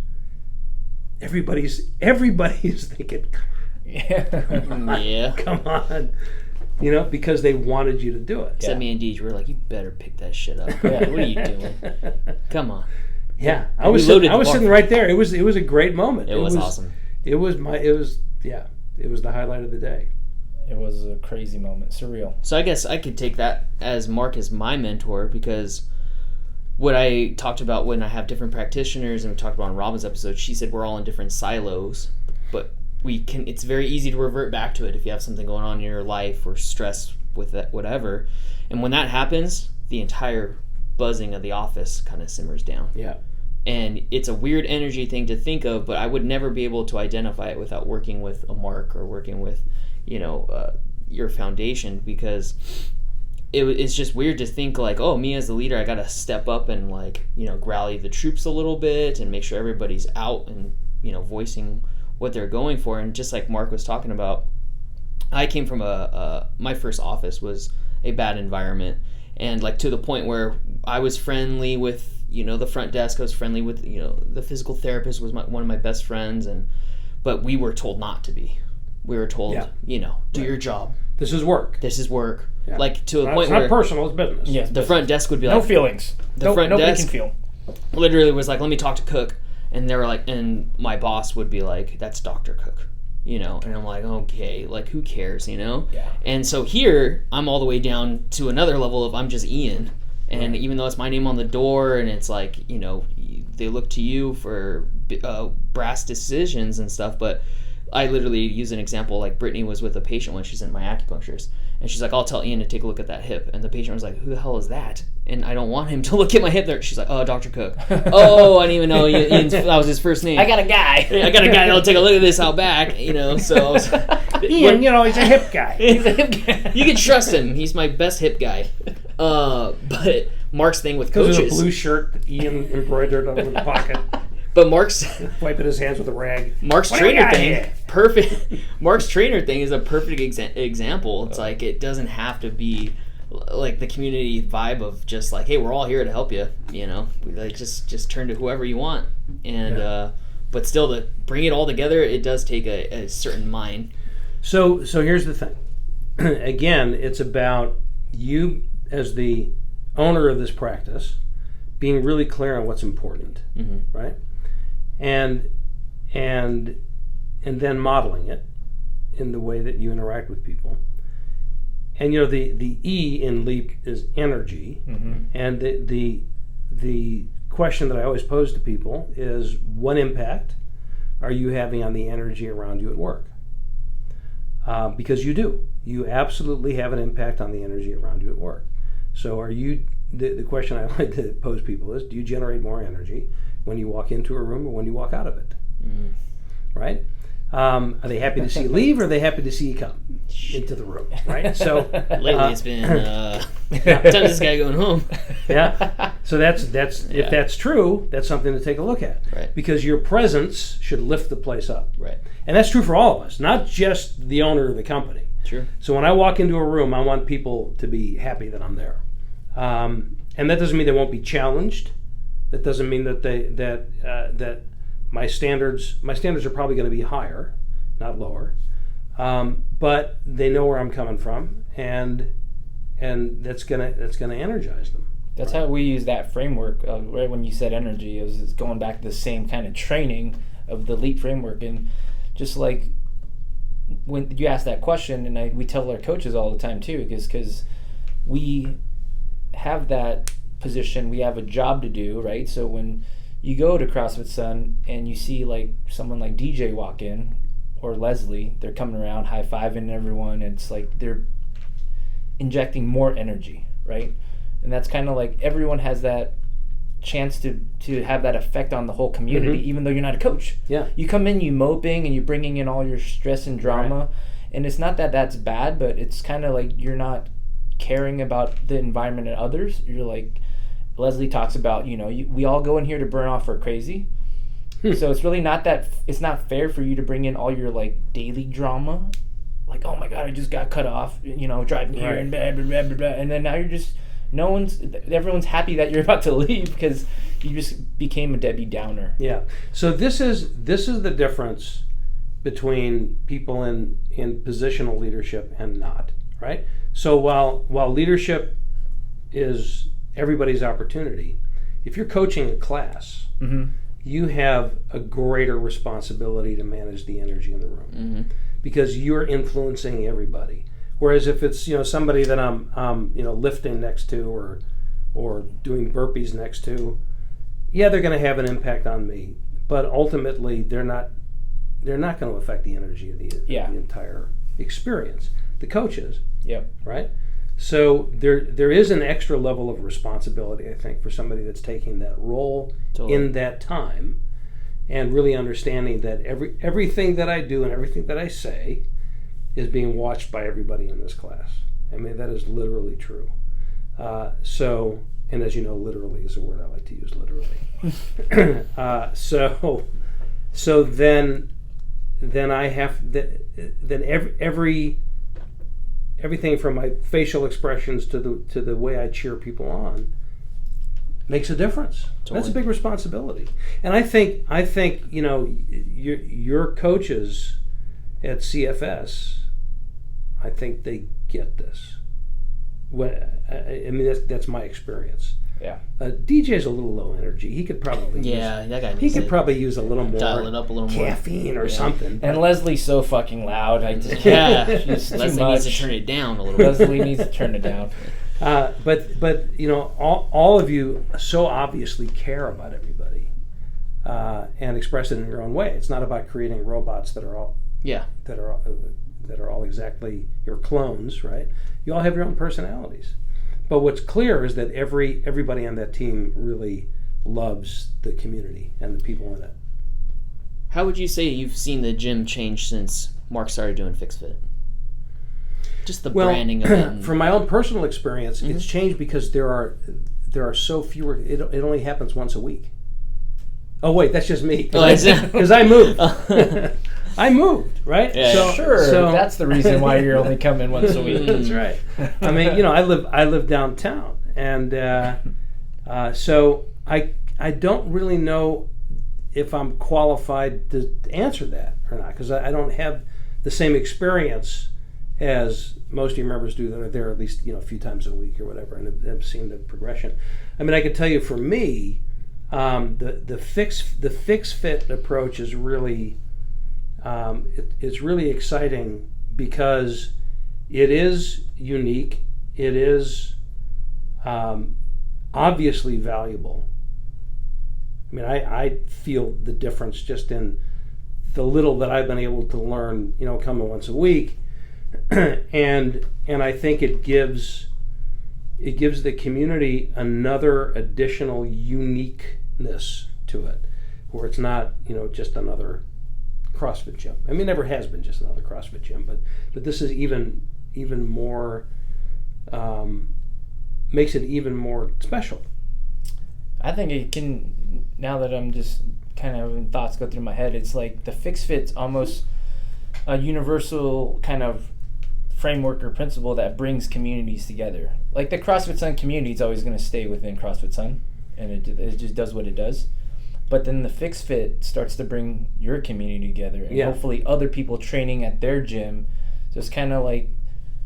[SPEAKER 3] everybody's thinking, come on, because they wanted you to do it.
[SPEAKER 1] Except me and Deej were like, you better pick that shit up. What are you doing? Come on.
[SPEAKER 3] Yeah, I was sitting right there. It was a great moment.
[SPEAKER 1] It was awesome.
[SPEAKER 3] It was the highlight of the day.
[SPEAKER 2] It was a crazy moment, surreal.
[SPEAKER 1] So I guess I could take that as Mark as my mentor, because what I talked about when I have different practitioners, and we talked about in Robin's episode, she said we're all in different silos, but it's very easy to revert back to it if you have something going on in your life or stress with that, whatever. And when that happens, the entire buzzing of the office kind of simmers down.
[SPEAKER 3] Yeah.
[SPEAKER 1] And it's a weird energy thing to think of, but I would never be able to identify it without working with a Mark or working with, your foundation, because it's just weird to think like, oh, me as the leader, I got to step up and rally the troops a little bit and make sure everybody's out and, voicing what they're going for. And just like Mark was talking about, I came from my first office was a bad environment, and to the point where I was friendly with, the front desk. I was friendly with, the physical therapist was one of my best friends, but we were told not to be. We were told, do your job.
[SPEAKER 3] This is work.
[SPEAKER 1] Yeah. To a point
[SPEAKER 3] it's
[SPEAKER 1] where
[SPEAKER 3] not personal, it's business.
[SPEAKER 2] Yes,
[SPEAKER 1] the front desk would be like,
[SPEAKER 2] no feelings. Nobody can feel.
[SPEAKER 1] Literally was like, let me talk to Cook, and they were like, and my boss would be like, that's Dr. Cook, and I'm like, okay, who cares,
[SPEAKER 2] Yeah.
[SPEAKER 1] And so here I'm all the way down to another level of I'm just Ian, and even though it's my name on the door, and it's like, they look to you for brass decisions and stuff, but I literally use an example, like Brittany was with a patient when she's in my acupuncturist, and she's like, I'll tell Ian to take a look at that hip, and the patient was like, who the hell is that? And I don't want him to look at my hip there. She's like, oh, Dr. Cook. Oh, I didn't even know that was his first name.
[SPEAKER 2] I got a guy
[SPEAKER 1] that'll take a look at this out back, so I was,
[SPEAKER 3] Ian, he's a hip guy.
[SPEAKER 1] You can trust him. He's my best hip guy. But Mark's thing with coaches,
[SPEAKER 3] because of a blue shirt that Ian embroidered over the pocket.
[SPEAKER 1] But Mark's
[SPEAKER 3] wiping his hands with a rag.
[SPEAKER 1] Mark's trainer thing, perfect. Mark's trainer thing is a perfect example. It's like it doesn't have to be like the community vibe of just like, hey, we're all here to help you. Just turn to whoever you want, and but still to bring it all together, it does take a certain mind.
[SPEAKER 3] So here's the thing. Again, it's about you as the owner of this practice being really clear on what's important, right? And then modeling it in the way that you interact with people. And the E in LEAP is energy, and the question that I always pose to people is, what impact are you having on the energy around you at work? Because you absolutely have an impact on the energy around you at work. So are you? The question I like to pose people is, do you generate more energy when you walk into a room or when you walk out of it? Right? Are they happy to see you leave, or are they happy to see you come into the room? Right? So
[SPEAKER 1] lately it's been time this guy going home.
[SPEAKER 3] Yeah. So that's if that's true, that's something to take a look at.
[SPEAKER 1] Right.
[SPEAKER 3] Because your presence should lift the place up.
[SPEAKER 1] Right.
[SPEAKER 3] And that's true for all of us, not just the owner of the company.
[SPEAKER 1] Sure.
[SPEAKER 3] So when I walk into a room, I want people to be happy that I'm there. And that doesn't mean they won't be challenged. That doesn't mean that that my standards are probably going to be higher, not lower. But they know where I'm coming from, and that's gonna energize them.
[SPEAKER 2] That's how we use that framework. Right when you said energy, it's going back to the same kind of training of the LEAP framework, and just like when you ask that question, and we tell our coaches all the time too, because we have that position, we have a job to do, right? So when you go to CrossFit Sun and you see like someone like DJ walk in or Leslie, they're coming around high-fiving everyone. And it's like they're injecting more energy, right? And that's kind of like everyone has that chance to have that effect on the whole community, even though you're not a coach.
[SPEAKER 3] Yeah.
[SPEAKER 2] You come in, you moping, and you're bringing in all your stress and drama. Right. And it's not that that's bad, but it's kind of like you're not caring about the environment and others. You're like, Leslie talks about, we all go in here to burn off our crazy. So it's really not that, it's not fair for you to bring in all your like daily drama. Like, oh my God, I just got cut off, driving here and blah, blah, blah, blah, blah. And then now you're just, everyone's happy that you're about to leave because you just became a Debbie Downer.
[SPEAKER 3] Yeah. So this is the difference between people in positional leadership and not, right? So while leadership is everybody's opportunity, if you're coaching a class, you have a greater responsibility to manage the energy in the room because you're influencing everybody. Whereas if it's somebody that I'm lifting next to or doing burpees next to, yeah, they're going to have an impact on me, but ultimately they're not going to affect the energy of the entire experience. The coaches, right? So there is an extra level of responsibility, I think, for somebody that's taking that role in that time, and really understanding that everything that I do and everything that I say is being watched by everybody in this class. I mean, that is literally true. And as you know, literally is a word I like to use literally. So then I have everything from my facial expressions to the way I cheer people on makes a difference. Totally. That's a big responsibility. And I think your coaches at CFS, I think they get this. I mean, that's my experience.
[SPEAKER 2] Yeah.
[SPEAKER 3] DJ's a little low energy. He could probably he could probably use a little more
[SPEAKER 1] dial it up a little
[SPEAKER 3] caffeine
[SPEAKER 1] more.
[SPEAKER 3] Or something.
[SPEAKER 2] And Leslie's so fucking loud. She's
[SPEAKER 1] Leslie needs to turn it down a little bit.
[SPEAKER 2] Leslie needs to turn it down.
[SPEAKER 3] But all of you so obviously care about everybody and express it in your own way. It's not about creating robots that are all exactly your clones, right? You all have your own personalities. But what's clear is that everybody on that team really loves the community and the people in it.
[SPEAKER 1] How would you say you've seen the gym change since Mark started doing FixFit? Just the branding of it.
[SPEAKER 3] From my own personal experience, it's changed because there are so fewer. It only happens once a week. Oh wait, that's just me. Because I moved. I moved, right?
[SPEAKER 1] Yeah.
[SPEAKER 2] So that's the reason why you're only coming once a week.
[SPEAKER 3] That's right. I mean, I live downtown, and so I don't really know if I'm qualified to answer that or not, because I don't have the same experience as most of your members do that are there at least a few times a week or whatever, and have seen the progression. I mean, I can tell you for me, the FixFit approach is really. It's really exciting because it is unique. It is obviously valuable. I mean, I feel the difference just in the little that I've been able to learn, coming once a week, and I think it gives the community another additional uniqueness to it, where it's not just another CrossFit gym. I mean, it never has been just another CrossFit gym, but this is even more, makes it even more special.
[SPEAKER 2] I think it can, now that I'm just kind of thoughts go through my head, it's like the FixFit's almost a universal kind of framework or principle that brings communities together. Like the CrossFit Sun community is always going to stay within CrossFit Sun, and it just does what it does. But then the FixFit starts to bring your community together, and hopefully other people training at their gym. So it's kind of like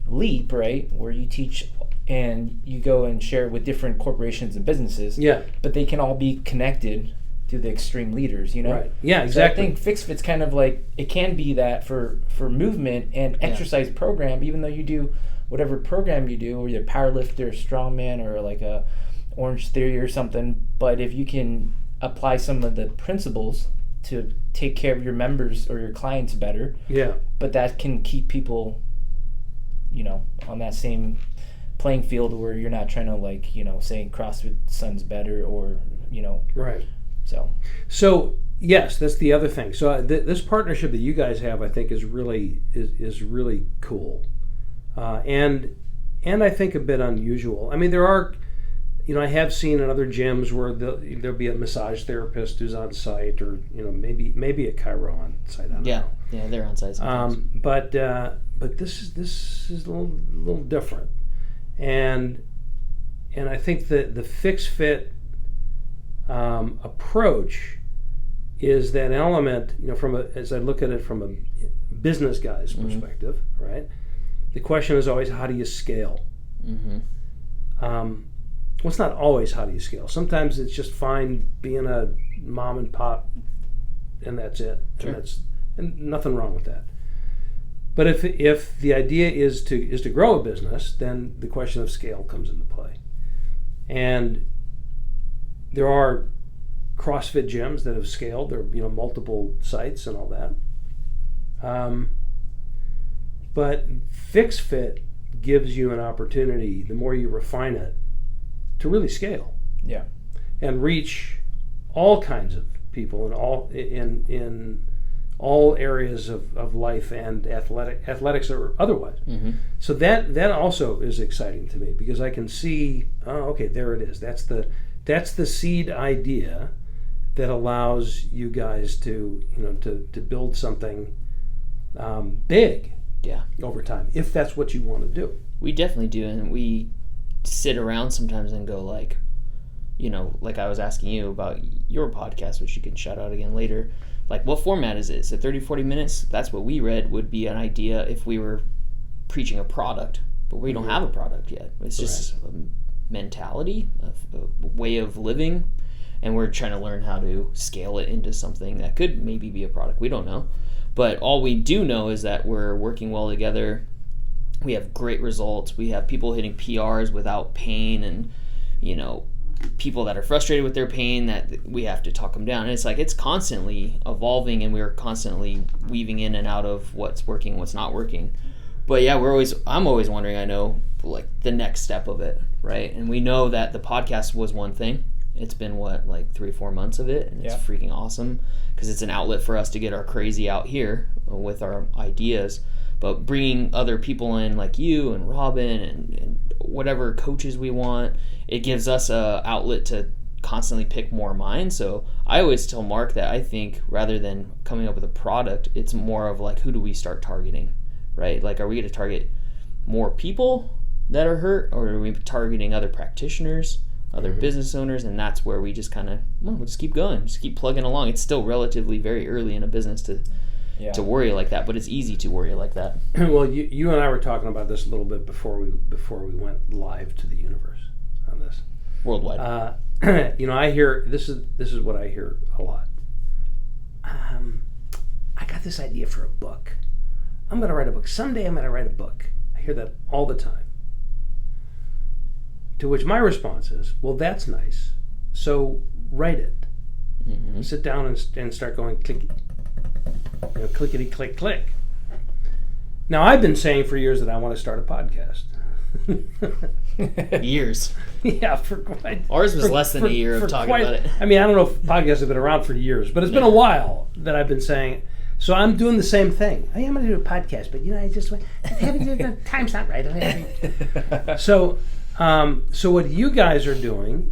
[SPEAKER 2] Leap, right? Where you teach and you go and share with different corporations and businesses.
[SPEAKER 3] Yeah.
[SPEAKER 2] But they can all be connected to the extreme leaders,
[SPEAKER 3] Right. Yeah, exactly.
[SPEAKER 2] So I think FixFit's kind of like, it can be that for movement and exercise program, even though you do whatever program you do, or you're a powerlifter, strongman, or like a Orange Theory or something. But if you can apply some of the principles to take care of your members or your clients better.
[SPEAKER 3] Yeah.
[SPEAKER 2] But that can keep people, on that same playing field where you're not trying to saying CrossFit Sun's better or,
[SPEAKER 3] Right.
[SPEAKER 2] So
[SPEAKER 3] yes, that's the other thing. So this partnership that you guys have, I think, is really cool, and I think a bit unusual. I mean, there are, I have seen in other gyms where there'll be a massage therapist who's on site, or maybe a chiro on site. I don't know.
[SPEAKER 1] Yeah, they're on site sometimes.
[SPEAKER 3] But this is a little different, and I think that the FixFit approach is that element, as I look at it from a business guy's perspective, right? The question is always, how do you scale?
[SPEAKER 2] Mm-hmm.
[SPEAKER 3] Well, it's not always how do you scale. Sometimes it's just fine being a mom and pop, and that's it.
[SPEAKER 1] Sure.
[SPEAKER 3] And nothing wrong with that. But if the idea is to grow a business, then the question of scale comes into play. And there are CrossFit gyms that have scaled. There are multiple sites and all that. But FixFit gives you an opportunity, the more you refine it, to really scale.
[SPEAKER 2] Yeah.
[SPEAKER 3] And reach all kinds of people in all areas of life and athletics or otherwise.
[SPEAKER 1] Mm-hmm.
[SPEAKER 3] So that also is exciting to me, because I can see, okay, there it is. That's the seed idea that allows you guys to build something big over time, if that's what you want to do.
[SPEAKER 1] We definitely do, and we sit around sometimes and go like I was asking you about your podcast, which you can shout out again later. Like, what format is it? So 30-40 minutes, that's what we read would be an idea if we were preaching a product, but we don't have a product yet. It's just a mentality, a way of living, and we're trying to learn how to scale it into something that could maybe be a product. We don't know. But all we do know is that we're working well together. We have great results. We have people hitting PRs without pain, and people that are frustrated with their pain that we have to talk them down. And it's constantly evolving, and we're constantly weaving in and out of what's working, what's not working. But yeah, I'm always wondering, I know, like the next step of it, right? And we know that the podcast was one thing. It's been 3 or 4 months of it, and it's freaking awesome, because it's an outlet for us to get our crazy out here with our ideas. But bringing other people in, like you and Robin and whatever coaches we want, it gives us a outlet to constantly pick more minds. So I always tell Mark that I think rather than coming up with a product, it's more of like, who do we start targeting, right? Like, are we going to target more people that are hurt, or are we targeting other practitioners, other business owners? And that's where we just kind of, we'll just keep going, just keep plugging along. It's still relatively very early in a business to worry like that, but it's easy to worry like that.
[SPEAKER 3] Well, you and I were talking about this a little bit before we went live to the universe on this.
[SPEAKER 1] Worldwide.
[SPEAKER 3] I hear this is what I hear a lot. I got this idea for a book. I'm going to write a book. Someday I'm going to write a book. I hear that all the time. To which my response is, well, that's nice. So write it. Mm-hmm. Sit down and start going clickety click click. Now, I've been saying for years that I want to start a podcast.
[SPEAKER 1] Years.
[SPEAKER 3] Yeah, for quite.
[SPEAKER 1] Ours was less than a year of talking about it.
[SPEAKER 3] I mean, I don't know if podcasts have been around for years, but it's been a while that I've been saying. So I'm doing the same thing. Hey, I'm going to do a podcast, but I just the time's not right. So what you guys are doing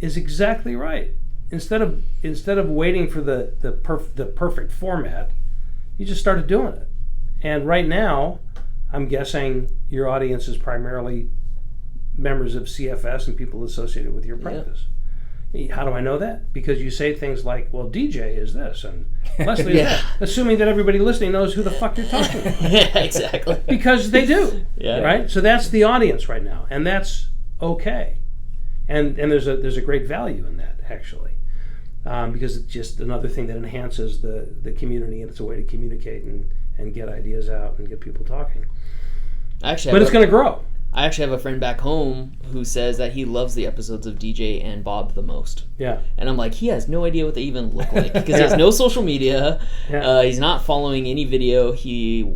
[SPEAKER 3] is exactly right. Instead of waiting for the perfect format, you just started doing it. And right now, I'm guessing your audience is primarily members of CFS and people associated with your practice. Yeah. How do I know that? Because you say things like, well, DJ is this, and Leslie is that, assuming that everybody listening knows who the fuck you're talking about.
[SPEAKER 1] Yeah, exactly.
[SPEAKER 3] Because they do.
[SPEAKER 1] Yeah.
[SPEAKER 3] Right? So that's the audience right now, and that's okay. And there's a great value in that, actually. Because it's just another thing that enhances the community, and it's a way to communicate and get ideas out and get people talking.
[SPEAKER 1] Actually,
[SPEAKER 3] but it's going to grow.
[SPEAKER 1] I actually have a friend back home who says that he loves the episodes of DJ and Bob the most.
[SPEAKER 3] Yeah.
[SPEAKER 1] And I'm like, he has no idea what they even look like because he has no social media.
[SPEAKER 3] Yeah.
[SPEAKER 1] He's not following any video. He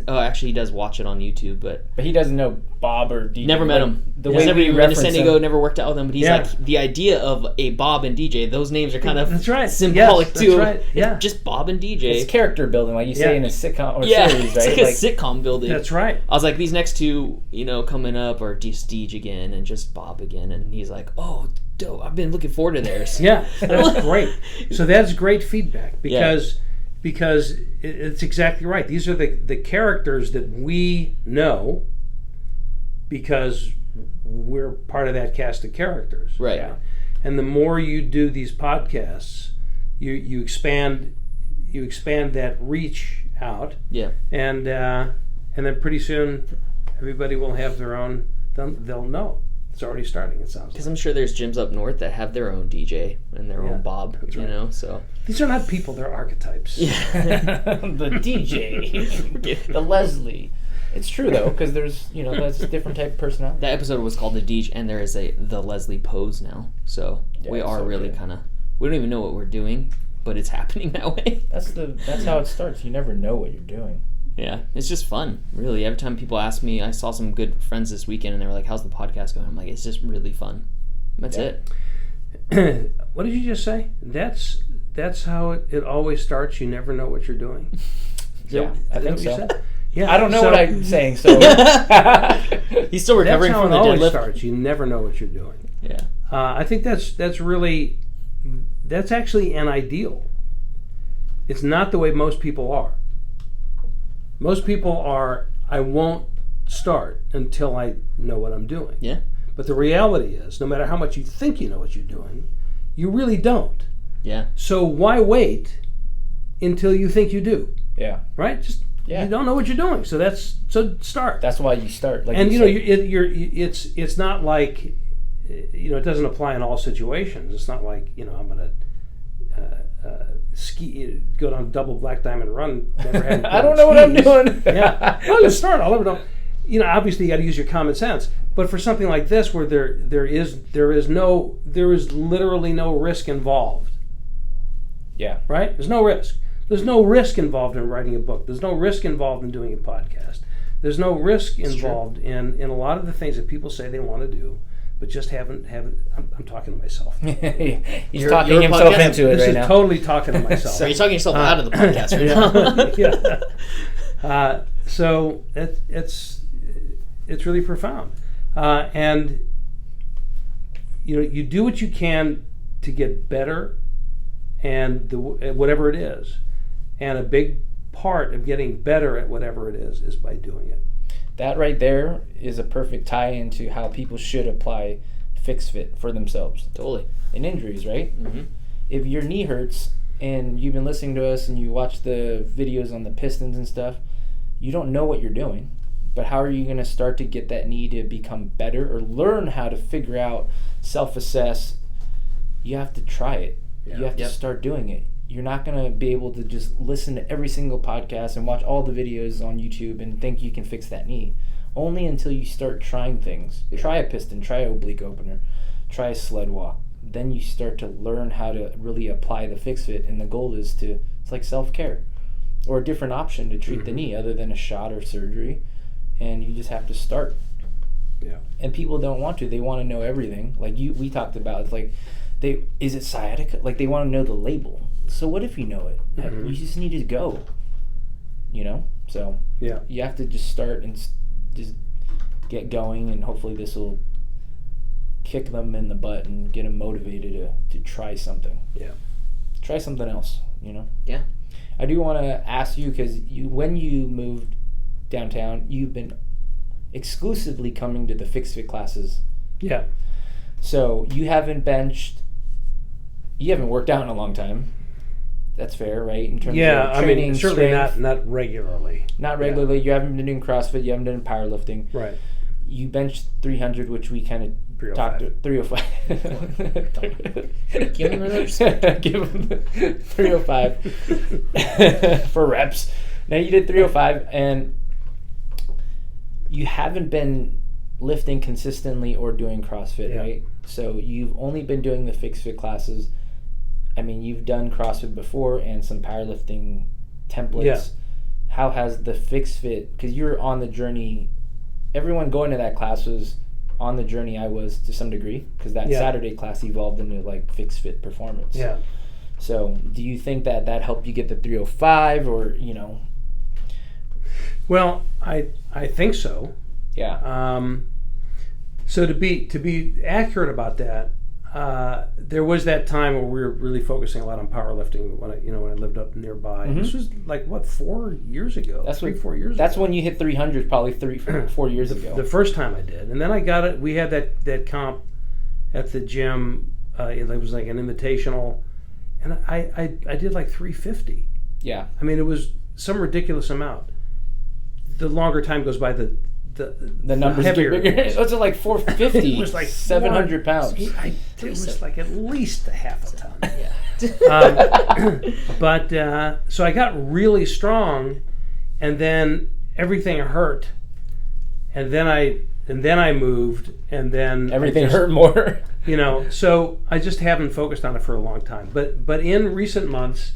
[SPEAKER 1] actually he does watch it on YouTube, but
[SPEAKER 2] he doesn't know Bob or DJ.
[SPEAKER 1] never met him.
[SPEAKER 2] The
[SPEAKER 1] He's
[SPEAKER 2] way
[SPEAKER 1] never
[SPEAKER 2] we
[SPEAKER 1] even been to
[SPEAKER 2] reference
[SPEAKER 1] San Diego,
[SPEAKER 2] him.
[SPEAKER 1] never worked out with him. But he's
[SPEAKER 3] Yeah.
[SPEAKER 1] like, the idea of a Bob and DJ, those names are kind of
[SPEAKER 3] That's right.
[SPEAKER 1] symbolic
[SPEAKER 3] Yes,
[SPEAKER 1] too.
[SPEAKER 3] that's right. Yeah.
[SPEAKER 1] Just Bob and DJ.
[SPEAKER 2] It's character building, like you say
[SPEAKER 3] Yeah.
[SPEAKER 2] in a sitcom or
[SPEAKER 1] Yeah,
[SPEAKER 2] series,
[SPEAKER 1] it's
[SPEAKER 2] right?
[SPEAKER 1] like a sitcom building.
[SPEAKER 3] That's right.
[SPEAKER 1] I was like, these next two, coming up are just Deej again and just Bob again. And he's like, oh, dope. I've been looking forward to theirs.
[SPEAKER 3] Yeah, that's great. So that's great feedback because it's exactly right. These are the characters that we know because we're part of that cast of characters.
[SPEAKER 1] Right.
[SPEAKER 3] Yeah. And the more you do these podcasts, you expand that reach out.
[SPEAKER 1] Yeah.
[SPEAKER 3] And then pretty soon everybody will have their own. They'll know. It's already starting, it sounds
[SPEAKER 1] Because
[SPEAKER 3] like.
[SPEAKER 1] I'm sure there's gyms up north that have their own DJ and their own Bob,
[SPEAKER 3] that's right.
[SPEAKER 1] so.
[SPEAKER 3] These are not people, they're archetypes.
[SPEAKER 1] Yeah.
[SPEAKER 2] The DJ, the Leslie. It's true though, because there's that's a different type of personality.
[SPEAKER 1] That episode was called The Deej, and there is the Leslie pose now. So we
[SPEAKER 2] it's
[SPEAKER 1] are
[SPEAKER 2] so
[SPEAKER 1] really
[SPEAKER 2] good.
[SPEAKER 1] kind of, we don't even know what we're doing, but it's happening that way.
[SPEAKER 2] That's how it starts. You never know what you're doing.
[SPEAKER 1] Yeah, it's just fun, really. Every time people ask me, I saw some good friends this weekend, and they were like, how's the podcast going? I'm like, it's just really fun. That's it.
[SPEAKER 3] What did you just say? That's how it always starts. You never know what you're doing.
[SPEAKER 2] Yeah, I think so.
[SPEAKER 3] Yeah,
[SPEAKER 2] I don't know what I'm saying, so
[SPEAKER 1] He's still recovering
[SPEAKER 3] that's how
[SPEAKER 1] from
[SPEAKER 3] it
[SPEAKER 1] the
[SPEAKER 3] always
[SPEAKER 1] deadlift.
[SPEAKER 3] starts. You never know what you're doing.
[SPEAKER 1] Yeah.
[SPEAKER 3] I think that's actually an ideal. It's not the way most people are. Most people are, I won't start until I know what I'm doing.
[SPEAKER 1] Yeah.
[SPEAKER 3] But the reality is, no matter how much you think you know what you're doing, you really don't.
[SPEAKER 1] Yeah.
[SPEAKER 3] So why wait until you think you do?
[SPEAKER 2] yeah,
[SPEAKER 3] Right? You don't know what you're doing. So start.
[SPEAKER 2] that's why you start. Like
[SPEAKER 3] And
[SPEAKER 2] you said.
[SPEAKER 3] it's not like it doesn't apply in all situations. It's not like I'm gonna go down double black diamond run. Never had
[SPEAKER 2] I don't know what I'm doing.
[SPEAKER 3] Yeah, well, you start. I'll never know. Obviously you got to use your common sense. But for something like this, where there is literally no risk involved.
[SPEAKER 2] Yeah.
[SPEAKER 3] Right? There's no risk. There's no risk involved in writing a book. There's no risk involved in doing a podcast. There's no risk involved in a lot of the things that people say they want to do, but just haven't. I'm talking to myself.
[SPEAKER 2] He's talking himself
[SPEAKER 1] podcast?
[SPEAKER 2] into it
[SPEAKER 3] This
[SPEAKER 2] right
[SPEAKER 3] is
[SPEAKER 2] now.
[SPEAKER 3] totally talking to myself.
[SPEAKER 1] So you're talking yourself out of the podcast right now.
[SPEAKER 3] Yeah. So it's really profound, and you do what you can to get better, and whatever it is, and a big part of getting better at whatever it is by doing it.
[SPEAKER 2] That right there is a perfect tie into how people should apply FixFit for themselves
[SPEAKER 1] Totally.
[SPEAKER 2] in injuries, right?
[SPEAKER 1] Mm-hmm.
[SPEAKER 2] If your knee hurts and you've been listening to us and you watch the videos on the pistons and stuff, you don't know what you're doing. But how are you going to start to get that knee to become better or learn how to figure out, self-assess? You have to try it.
[SPEAKER 3] Yeah.
[SPEAKER 2] You have to start doing it. You're not going to be able to just listen to every single podcast and watch all the videos on YouTube and think you can fix that knee. Only until you start trying things.
[SPEAKER 3] Yeah.
[SPEAKER 2] Try a piston, try an oblique opener, try a sled walk. Then you start to learn how to really apply the FixFit, and the goal is it's like self-care or a different option to treat the knee other than a shot or surgery, and you just have to start.
[SPEAKER 3] Yeah.
[SPEAKER 2] And people don't want to. They want to know everything. Like we talked about, it's like, is it sciatica? Like they want to know the label. So what if you know it?
[SPEAKER 3] Mm-hmm.
[SPEAKER 2] You just need to go. So
[SPEAKER 3] Yeah.
[SPEAKER 2] you have to just start and just get going, and hopefully this will kick them in the butt and get them motivated to try something.
[SPEAKER 3] Yeah.
[SPEAKER 2] Try something else.
[SPEAKER 1] Yeah.
[SPEAKER 2] I do want to ask you, because when you moved downtown, you've been exclusively coming to the FixFit classes.
[SPEAKER 3] Yeah.
[SPEAKER 2] So you haven't worked out in a long time. That's fair, right? In terms of training,
[SPEAKER 3] certainly
[SPEAKER 2] strength.
[SPEAKER 3] not regularly.
[SPEAKER 2] Not regularly. You haven't been doing CrossFit. You haven't done powerlifting.
[SPEAKER 3] Right.
[SPEAKER 2] You benched 300, which we kind of
[SPEAKER 3] 305.
[SPEAKER 2] 305.
[SPEAKER 1] Give him another respect.
[SPEAKER 2] Give him 305 for reps. Now you did 305, and you haven't been lifting consistently or doing CrossFit,
[SPEAKER 3] Yeah.
[SPEAKER 2] right? So you've only been doing the FixFit classes. I mean, you've done CrossFit before and some powerlifting templates.
[SPEAKER 3] Yeah.
[SPEAKER 2] How has the FixFit, because you're on the journey, everyone going to that class was on the journey I was to some degree, because that
[SPEAKER 3] Yeah.
[SPEAKER 2] Saturday class evolved into like FixFit performance.
[SPEAKER 3] Yeah.
[SPEAKER 2] So do you think that helped you get the 305 or,
[SPEAKER 3] Well, I think so.
[SPEAKER 2] Yeah.
[SPEAKER 3] So to be accurate about that, there was that time where we were really focusing a lot on powerlifting when I lived up nearby.
[SPEAKER 2] Mhm.
[SPEAKER 3] This was like 4 years ago.
[SPEAKER 2] That's
[SPEAKER 3] 4 years.
[SPEAKER 2] That's
[SPEAKER 3] ago.
[SPEAKER 2] when you hit 300, probably 4 years ago.
[SPEAKER 3] The first time I did, and then I got it. We had that comp at the gym. It was like an invitational, and I did like 350.
[SPEAKER 2] Yeah.
[SPEAKER 3] I mean, it was some ridiculous amount. The longer time goes by, the
[SPEAKER 2] numbers get
[SPEAKER 3] heavier
[SPEAKER 2] bigger.
[SPEAKER 3] it was.
[SPEAKER 2] It was like 450.
[SPEAKER 3] It was like
[SPEAKER 2] 700 pounds.
[SPEAKER 3] It was like at least a half a ton.
[SPEAKER 1] Yeah.
[SPEAKER 3] But so I got really strong, and then everything hurt, and then I moved, and then
[SPEAKER 2] Everything hurt more.
[SPEAKER 3] So I just haven't focused on it for a long time. But in recent months,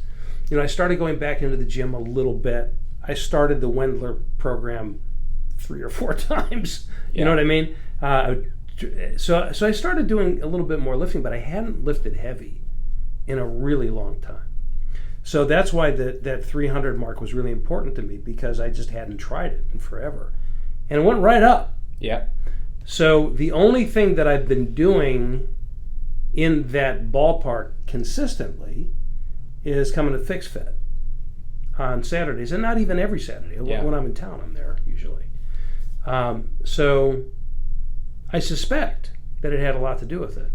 [SPEAKER 3] I started going back into the gym a little bit. I started the Wendler program 3 or 4 times. You know what I mean? So I started doing a little bit more lifting, but I hadn't lifted heavy in a really long time. So that's why that 300 mark was really important to me, because I just hadn't tried it in forever. And it went right up.
[SPEAKER 2] Yeah.
[SPEAKER 3] So the only thing that I've been doing in that ballpark consistently is coming to FixFit on Saturdays, and not even every Saturday.
[SPEAKER 2] Yeah.
[SPEAKER 3] When I'm in town, I'm there usually. So I suspect that it had a lot to do with it.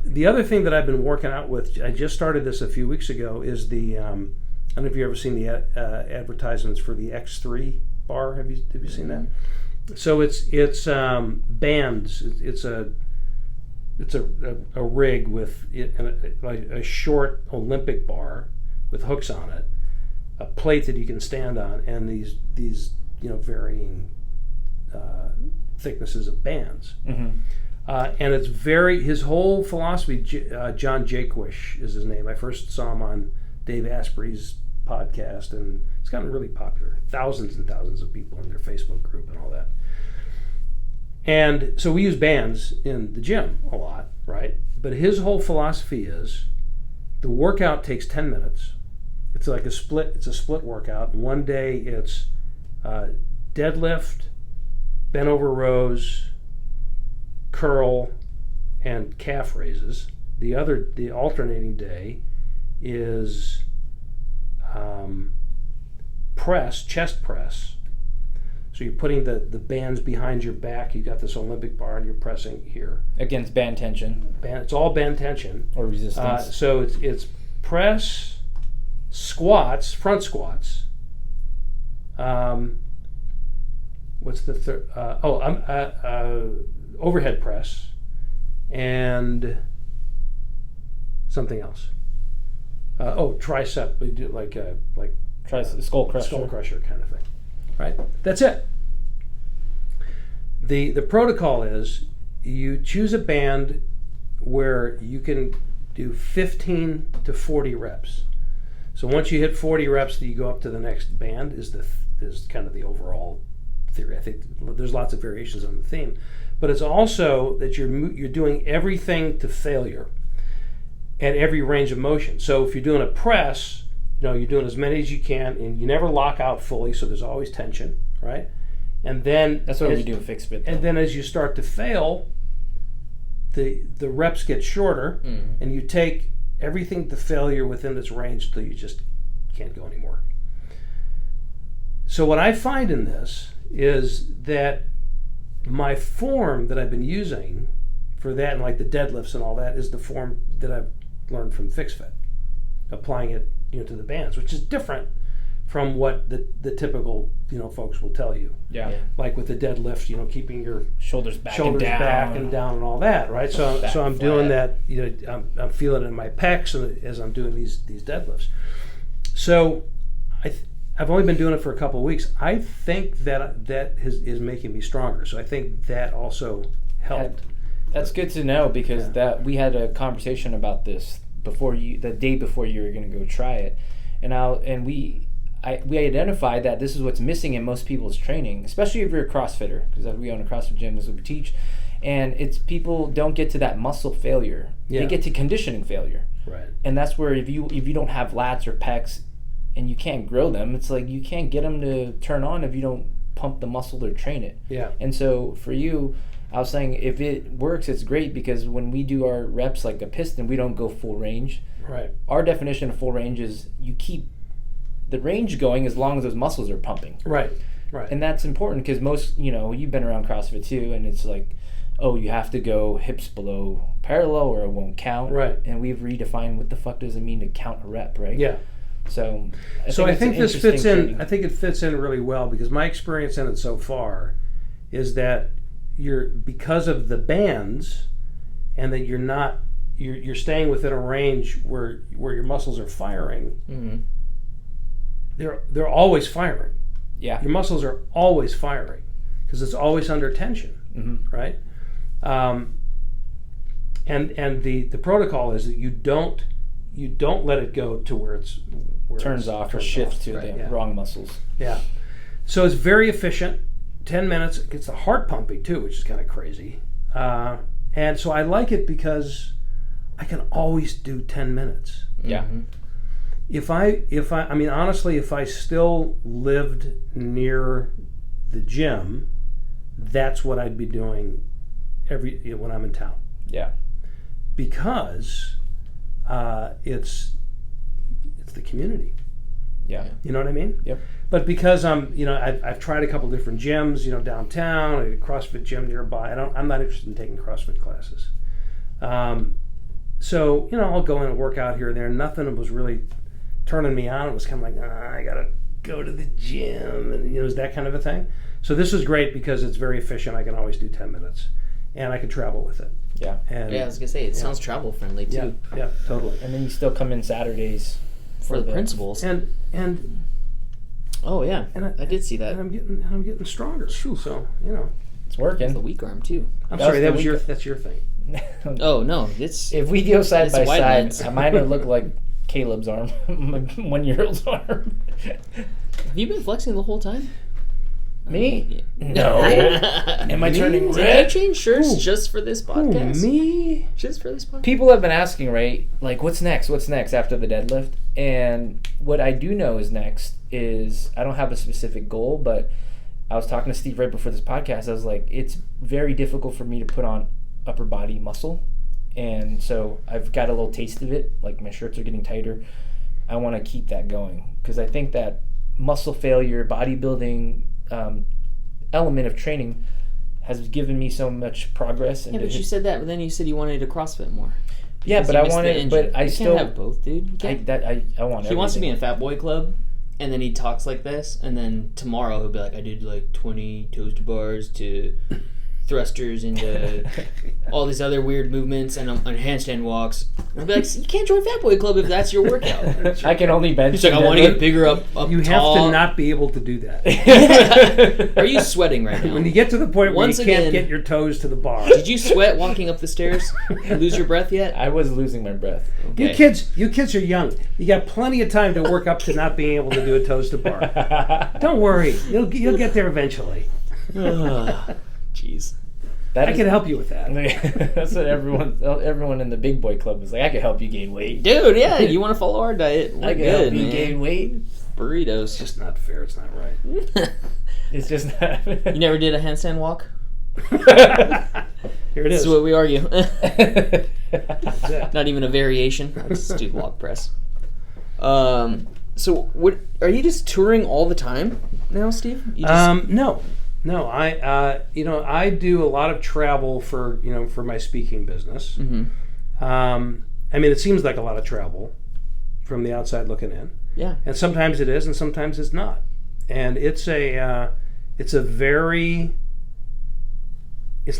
[SPEAKER 3] The other thing that I've been working out with, I just started this a few weeks ago, is the, I don't know if you've ever seen the advertisements for the X3 bar. Have you seen that? So it's bands. It's a rig with a short Olympic bar with hooks on it, a plate that you can stand on, and these varying thicknesses of bands.
[SPEAKER 2] Mm-hmm.
[SPEAKER 3] And it's his whole philosophy, John Jaquish is his name. I first saw him on Dave Asprey's podcast, and it's gotten really popular. Thousands and thousands of people in their Facebook group and all that. And so we use bands in the gym a lot, right? But his whole philosophy is the workout takes 10 minutes. It's like it's a split workout. One day it's deadlift, bent over rows, curl, and calf raises. The alternating day is chest press. So you're putting the bands behind your back. You've got this Olympic bar, and you're pressing here.
[SPEAKER 2] Against band tension.
[SPEAKER 3] It's all band tension.
[SPEAKER 2] Or resistance.
[SPEAKER 3] So it's press, squats, front squats. What's the third? Overhead press, and something else. Tricep. We do like
[SPEAKER 2] skull crusher.
[SPEAKER 3] Skull crusher kind of thing. Right. That's it. The protocol is you choose a band where you can do 15 to 40 reps. So once you hit 40 reps, you go up to the next band. Is kind of the overall theory. I think there's lots of variations on the theme, but it's also that you're doing everything to failure at every range of motion. So if you're doing a press, you're doing as many as you can, and you never lock out fully, so there's always tension, right? And then
[SPEAKER 2] that's what we do in FixFit.
[SPEAKER 3] And then as you start to fail, the reps get shorter, and you take everything to failure within its range till you just can't go anymore. So what I find in this is that my form that I've been using for that, and like the deadlifts and all that, is the form that I've learned from FixFit, applying it to the bands, which is different from what the typical folks will tell you.
[SPEAKER 2] Yeah.
[SPEAKER 3] Like with the deadlift, keeping your
[SPEAKER 2] shoulders back
[SPEAKER 3] and down and all that, right? So I'm doing that. I'm feeling it in my pecs as I'm doing these deadlifts. So I've only been doing it for a couple of weeks. I think that is making me stronger. So I think that also helped.
[SPEAKER 2] That's good to know, because that we had a conversation about this the day before you were going to go try it, and we identified that this is what's missing in most people's training, especially if you're a CrossFitter, because we own a CrossFit gym. This is what we teach, and it's people don't get to that muscle failure.
[SPEAKER 3] Yeah.
[SPEAKER 2] They get to conditioning failure,
[SPEAKER 3] Right.
[SPEAKER 2] and that's where if you don't have lats or pecs, and you can't grow them, it's like you can't get them to turn on if you don't pump the muscle or train it.
[SPEAKER 3] Yeah.
[SPEAKER 2] And so for you, I was saying if it works, it's great, because when we do our reps like a piston, we don't go full range.
[SPEAKER 3] Right.
[SPEAKER 2] Our definition of full range is you keep the range going as long as those muscles are pumping.
[SPEAKER 3] Right. Right.
[SPEAKER 2] And that's important, because most, you've been around CrossFit too, and it's like, oh, you have to go hips below parallel or it won't count.
[SPEAKER 3] Right.
[SPEAKER 2] And we've redefined what the fuck does it mean to count a rep, right?
[SPEAKER 3] Yeah.
[SPEAKER 2] So
[SPEAKER 3] I think this fits in.
[SPEAKER 2] training.
[SPEAKER 3] I think it fits in really well, because my experience in it so far is that because of the bands, and that you're staying within a range where your muscles are firing.
[SPEAKER 2] Mm-hmm.
[SPEAKER 3] They're always firing.
[SPEAKER 2] Yeah.
[SPEAKER 3] Your muscles are always firing because it's always under tension,
[SPEAKER 2] Mm-hmm.
[SPEAKER 3] right? And the protocol is that you don't let it go to where
[SPEAKER 2] Turns off or shifts to the wrong muscles.
[SPEAKER 3] Yeah. So it's very efficient. 10 minutes. It gets the heart pumping too, which is kind of crazy. And so I like it because I can always do 10 minutes.
[SPEAKER 2] Yeah.
[SPEAKER 1] Mm-hmm.
[SPEAKER 3] If I still lived near the gym, that's what I'd be doing when I'm in town.
[SPEAKER 2] Yeah.
[SPEAKER 3] Because it's the community.
[SPEAKER 2] Yeah.
[SPEAKER 3] You know what I mean?
[SPEAKER 2] Yep.
[SPEAKER 3] But because I've tried a couple different gyms, downtown, a CrossFit gym nearby. I'm not interested in taking CrossFit classes. So I'll go in and work out here and there. Nothing was really turning me on. It was kind of like, I gotta go to the gym, and it's that kind of a thing. So this is great because it's very efficient. I can always do 10 minutes, and I can travel with it.
[SPEAKER 2] Yeah.
[SPEAKER 3] And
[SPEAKER 1] I was gonna say it sounds travel friendly too.
[SPEAKER 3] Yeah, totally.
[SPEAKER 2] And then you still come in Saturdays
[SPEAKER 1] For the principals.
[SPEAKER 3] And
[SPEAKER 1] oh yeah,
[SPEAKER 3] and
[SPEAKER 1] I did see that.
[SPEAKER 3] And I'm getting stronger. So
[SPEAKER 2] it's working.
[SPEAKER 1] The weak arm too.
[SPEAKER 3] I'm
[SPEAKER 2] That
[SPEAKER 3] sorry.
[SPEAKER 2] was the
[SPEAKER 3] That's your thing.
[SPEAKER 1] Oh no, it's
[SPEAKER 2] If we go side
[SPEAKER 1] It's
[SPEAKER 2] by
[SPEAKER 1] wide
[SPEAKER 2] side,
[SPEAKER 1] lens.
[SPEAKER 2] mine would look like Caleb's arm, my 1-year-old's arm.
[SPEAKER 1] Have you been flexing the whole time?
[SPEAKER 2] Me? No. Am I turning
[SPEAKER 1] Did
[SPEAKER 2] red?
[SPEAKER 1] you change shirts
[SPEAKER 3] Who?
[SPEAKER 1] just for this podcast?
[SPEAKER 3] Me?
[SPEAKER 1] Just for this podcast?
[SPEAKER 2] People have been asking, right? Like, what's next? What's next after the deadlift? And what I do know is next is I don't have a specific goal, but I was talking to Steve right before this podcast. I was like, it's very difficult for me to put on upper body muscle. And so I've got a little taste of it. Like, my shirts are getting tighter. I want to keep that going because I think that muscle failure, bodybuilding element of training has given me so much progress.
[SPEAKER 1] Yeah, but you said that, but then you said you wanted to CrossFit more.
[SPEAKER 2] Yeah,
[SPEAKER 1] Because
[SPEAKER 2] but
[SPEAKER 1] you
[SPEAKER 2] I
[SPEAKER 1] missed the
[SPEAKER 2] wanted,
[SPEAKER 1] engine.
[SPEAKER 2] but I
[SPEAKER 1] You
[SPEAKER 2] still
[SPEAKER 1] can't have both, dude. You can't.
[SPEAKER 2] I want.
[SPEAKER 1] He wants to be in a
[SPEAKER 2] everything.
[SPEAKER 1] fat boy club, and then he talks like this, and then tomorrow he'll be like, I did like 20 toes to bars to thrusters into all these other weird movements and on handstand walks. And I'll be like, you can't join fat boy club if that's your workout.
[SPEAKER 2] I can only bench.
[SPEAKER 1] He's like, I want to get bigger up
[SPEAKER 3] You
[SPEAKER 1] tall.
[SPEAKER 3] have to not be able to do that.
[SPEAKER 1] Are you sweating right now?
[SPEAKER 3] When you get to the point where
[SPEAKER 1] Once
[SPEAKER 3] you can't
[SPEAKER 1] again-
[SPEAKER 3] get your toes to the bar.
[SPEAKER 1] Did you sweat walking up the stairs? Lose your breath yet?
[SPEAKER 2] I was losing my breath.
[SPEAKER 3] You
[SPEAKER 1] Okay.
[SPEAKER 3] kids are young. You got plenty of time to work up to not being able to do a toes to bar. Don't worry, you'll get there eventually.
[SPEAKER 1] Jeez.
[SPEAKER 2] That
[SPEAKER 3] I
[SPEAKER 2] is-
[SPEAKER 3] can help you with that.
[SPEAKER 2] That's what everyone in the big boy club was like. I can help you gain weight.
[SPEAKER 1] Dude, yeah, you want to follow our diet? We're
[SPEAKER 2] I can
[SPEAKER 1] good,
[SPEAKER 2] help you
[SPEAKER 1] man.
[SPEAKER 2] gain weight.
[SPEAKER 1] Burritos.
[SPEAKER 3] It's just not fair. It's not right.
[SPEAKER 2] It's just not.
[SPEAKER 1] You never did a handstand walk?
[SPEAKER 3] Here it
[SPEAKER 1] This
[SPEAKER 3] is.
[SPEAKER 1] is what we argue.
[SPEAKER 3] That's it.
[SPEAKER 1] Not even a variation. I just do log press. So, what are you just touring all the time now, Steve? You just,
[SPEAKER 3] No. I do a lot of travel for my speaking business.
[SPEAKER 1] Mhm.
[SPEAKER 3] It seems like a lot of travel from the outside looking in,
[SPEAKER 1] Yeah.
[SPEAKER 3] and sometimes it is, and sometimes it's not. And it's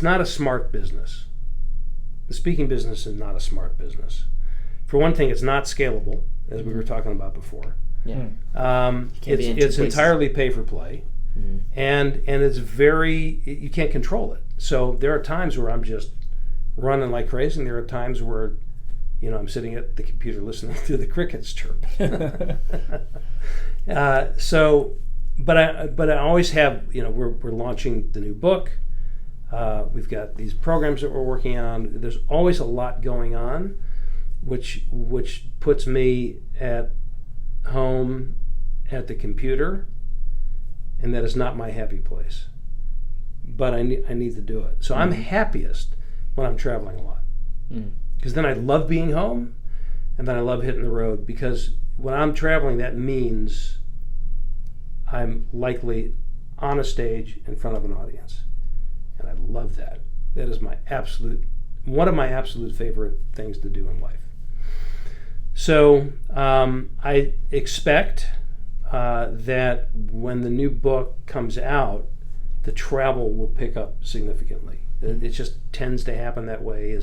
[SPEAKER 3] not a smart business. The speaking business is not a smart business. For one thing, it's not scalable, as we were talking about before.
[SPEAKER 1] Yeah.
[SPEAKER 3] It's
[SPEAKER 1] be in two places.
[SPEAKER 3] entirely pay for play, and it's very, you can't control it. So there are times where I'm just running like crazy, and there are times where, I'm sitting at the computer listening to the crickets chirp. But I always have, we're launching the new book. We've got these programs that we're working on. There's always a lot going on, which puts me at home at the computer, and that is not my happy place. But I need to do it. So I'm happiest when I'm traveling a lot, because then I love being home, and then I love hitting the road, because when I'm traveling, that means I'm likely on a stage in front of an audience, and I love that. That is one of my absolute favorite things to do in life. So I expect that when the new book comes out, the travel will pick up significantly. It just tends to happen that way.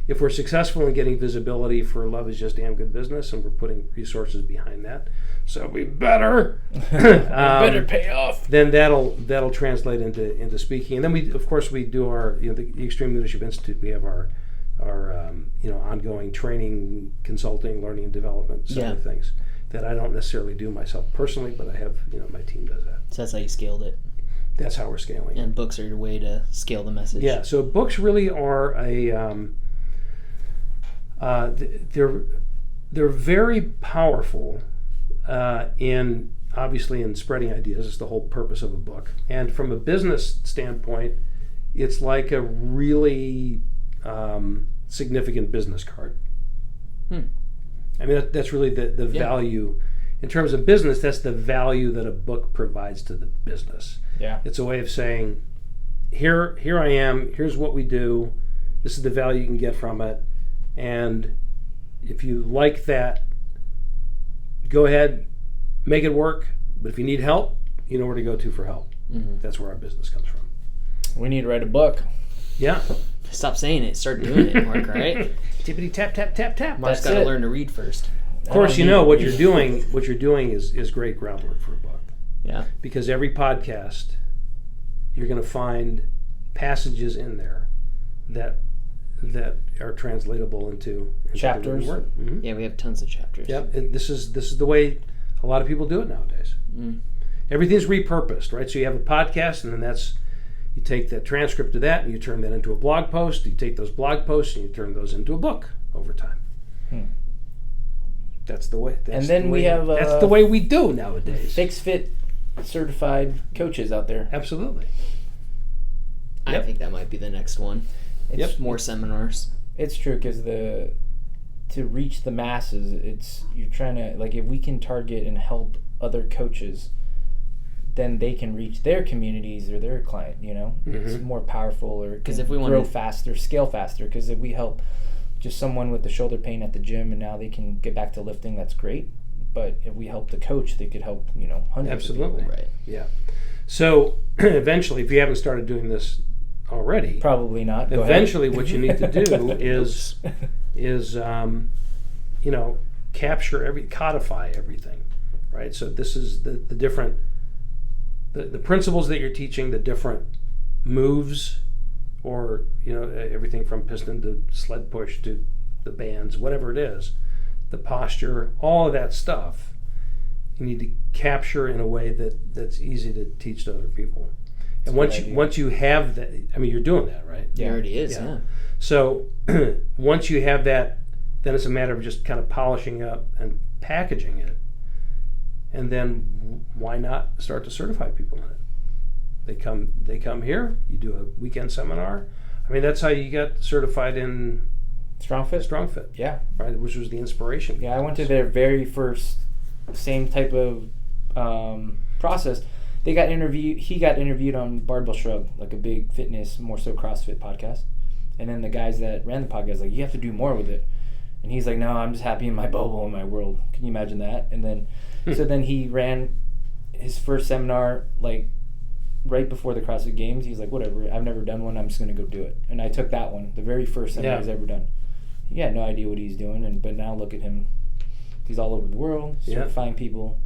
[SPEAKER 3] If we're successful in getting visibility for Love Is Just Damn Good Business, and we're putting resources behind that, so we better
[SPEAKER 2] better pay off.
[SPEAKER 3] Then that'll translate into speaking, and then we do our the Extreme Leadership Institute. We have our ongoing training, consulting, learning and development side of things that I don't necessarily do myself personally, but I have my team does that.
[SPEAKER 1] So that's how you scaled it.
[SPEAKER 3] That's how we're scaling.
[SPEAKER 1] And books are your way to scale the message.
[SPEAKER 3] Yeah, so books really are they're very powerful in spreading ideas. It's the whole purpose of a book. And from a business standpoint, it's like a really significant business card. I mean, that's really the value. In terms of business, that's the value that a book provides to the business.
[SPEAKER 2] Yeah.
[SPEAKER 3] It's a way of saying, here I am, here's what we do, this is the value you can get from it, and if you like that, go ahead, make it work, but if you need help, you know where to go to for help. That's where our business comes from.
[SPEAKER 2] We need to write a book.
[SPEAKER 3] Yeah.
[SPEAKER 1] Stop saying it, start doing it, Mark, right?
[SPEAKER 3] Tippity tap tap tap tap.
[SPEAKER 1] Mark's got to learn to read first.
[SPEAKER 3] Of course, what you're doing. What you're doing is great groundwork for a book.
[SPEAKER 1] Yeah.
[SPEAKER 3] Because every podcast, you're going to find passages in there that are translatable into
[SPEAKER 2] chapters.
[SPEAKER 1] Yeah, we have tons of chapters.
[SPEAKER 3] Yeah, this is the way a lot of people do it nowadays. Everything's repurposed, right? So you have a podcast, and then you take that transcript of that, and you turn that into a blog post. You take those blog posts, and you turn those into a book over time. That's the way.
[SPEAKER 2] That's the
[SPEAKER 3] way we do nowadays.
[SPEAKER 2] FixFit certified coaches out there.
[SPEAKER 3] Absolutely.
[SPEAKER 1] I think that might be the next one. It's more seminars.
[SPEAKER 2] It's true, because to reach the masses, you're trying to, like, if we can target and help other coaches, then they can reach their communities or their client. It's more powerful, or because if we want to grow faster, scale faster. Because if we help just someone with the shoulder pain at the gym and now they can get back to lifting, that's great. But if we help the coach, they could help hundreds of people.
[SPEAKER 1] Right.
[SPEAKER 3] Yeah. So eventually, if you haven't started doing this already,
[SPEAKER 2] probably not.
[SPEAKER 3] Eventually, what you need to do is codify everything, right? So this is the different the principles that you're teaching, the different moves, or everything from piston to sled push to the bands, whatever it is, the posture, all of that stuff, you need to capture in a way that's easy to teach to other people. And once you have that, I mean, you're doing that, right?
[SPEAKER 1] Yeah, it already is. Yeah.
[SPEAKER 3] So once you have that, then it's a matter of just kind of polishing up and packaging it, and then why not start to certify people in it? They come here. You do a weekend seminar. I mean, that's how you got certified in StrongFit. Yeah, right. Which was the inspiration.
[SPEAKER 2] Yeah, I went to their very first same type of process. He got interviewed on Barbell Shrug, like a big fitness, more so CrossFit podcast. And then the guys that ran the podcast like, you have to do more with it. And he's like, no, I'm just happy in my bubble, in my world. Can you imagine that? And then, so then he ran his first seminar, like, right before the CrossFit Games. He's like, whatever, I've never done one, I'm just going to go do it. And I took that one, the very first seminar he's ever done. He had no idea what he's doing, but now look at him He's all over the world, certifying people,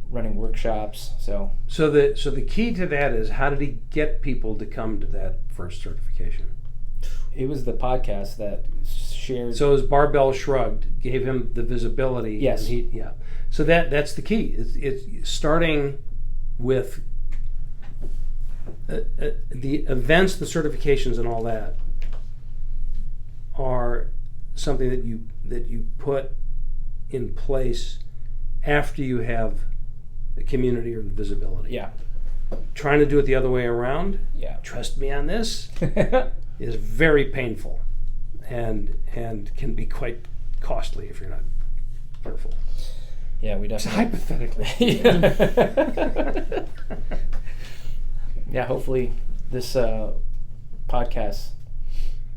[SPEAKER 2] running workshops. So
[SPEAKER 3] the key to that is, how did he get people to come to that first certification?
[SPEAKER 2] it was the podcast that shared.
[SPEAKER 3] So his Barbell Shrugged gave him the visibility.
[SPEAKER 2] Yes.
[SPEAKER 3] And So that's the key. It's starting with the events, the certifications, and all that are something that you put in place after you have the community or the visibility.
[SPEAKER 2] Yeah.
[SPEAKER 3] Trying to do it the other way around,
[SPEAKER 2] Yeah.
[SPEAKER 3] trust me on this, is very painful and can be quite costly if you're not careful.
[SPEAKER 2] Yeah, we definitely.
[SPEAKER 3] Hypothetically.
[SPEAKER 2] Yeah, hopefully this podcast,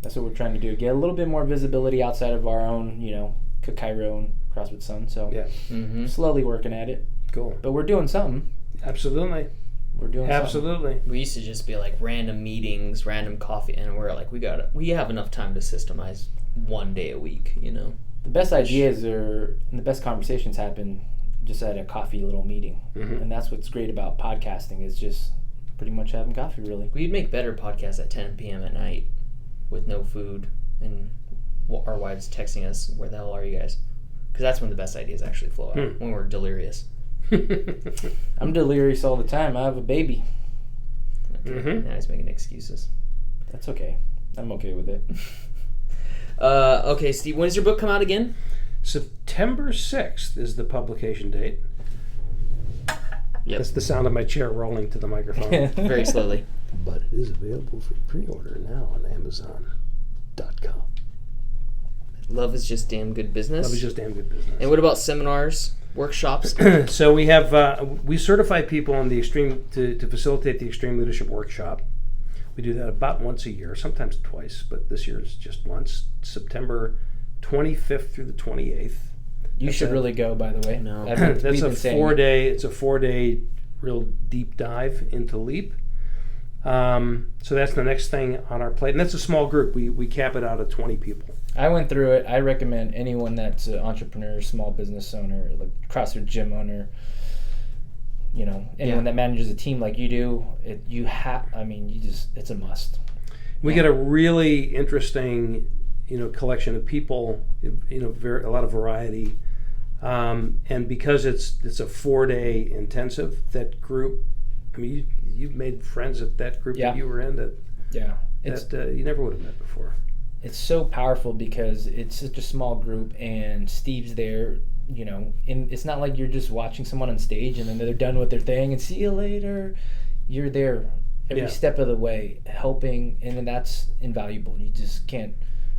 [SPEAKER 2] that's what we're trying to do. Get a little bit more visibility outside of our own, Cairo and CrossFit Sun. So
[SPEAKER 3] Yeah.
[SPEAKER 2] slowly working at it.
[SPEAKER 3] Cool.
[SPEAKER 2] But we're doing something.
[SPEAKER 3] Absolutely.
[SPEAKER 2] We're doing something.
[SPEAKER 3] Absolutely.
[SPEAKER 1] We used to just be like random meetings, random coffee, and we're like, we have enough time to systemize one day a week,
[SPEAKER 2] The best ideas and the best conversations happen just at a coffee little meeting.
[SPEAKER 3] Mhm.
[SPEAKER 2] And that's what's great about podcasting, is just pretty much having coffee, really.
[SPEAKER 1] We'd make better podcasts at 10 p.m. at night with no food and our wives texting us, where the hell are you guys? Because that's when the best ideas actually flow out, when we're delirious.
[SPEAKER 2] I'm delirious all the time. I have a baby.
[SPEAKER 1] Okay. Now he's making excuses.
[SPEAKER 2] That's okay. I'm okay with it.
[SPEAKER 1] Okay, Steve, when does your book come out again?
[SPEAKER 3] September 6th is the publication date.
[SPEAKER 1] Yep.
[SPEAKER 3] That's the sound of my chair rolling to the microphone.
[SPEAKER 1] Very slowly.
[SPEAKER 3] But it is available for pre-order now on Amazon.com.
[SPEAKER 1] Love is just damn good business.
[SPEAKER 3] That was just damn good business.
[SPEAKER 1] And what about seminars, workshops?
[SPEAKER 3] So we have we certify people on the extreme to facilitate the Extreme Leadership Workshop. We do that about once a year, sometimes twice, but this year is just once. September 25th through the 28th.
[SPEAKER 2] You should really go, by the way.
[SPEAKER 1] No.
[SPEAKER 3] That's a 4-day. It's a 4-day real deep dive into LEAP. So that's the next thing on our plate, and that's a small group. We cap it out at 20 people.
[SPEAKER 2] I went through it. I recommend anyone that's an entrepreneur, small business owner, like CrossFit gym owner, anyone that manages a team like you do. It's a must.
[SPEAKER 3] We get a really interesting, collection of people, a lot of variety, and because it's a 4-day intensive, that group. I mean, you've made friends at that group that you were in that you never would have met before.
[SPEAKER 2] It's so powerful because it's such a small group, and Steve's there. And it's not like you're just watching someone on stage and then they're done with their thing and see you later. You're there every step of the way, helping, and then that's invaluable. You just can't.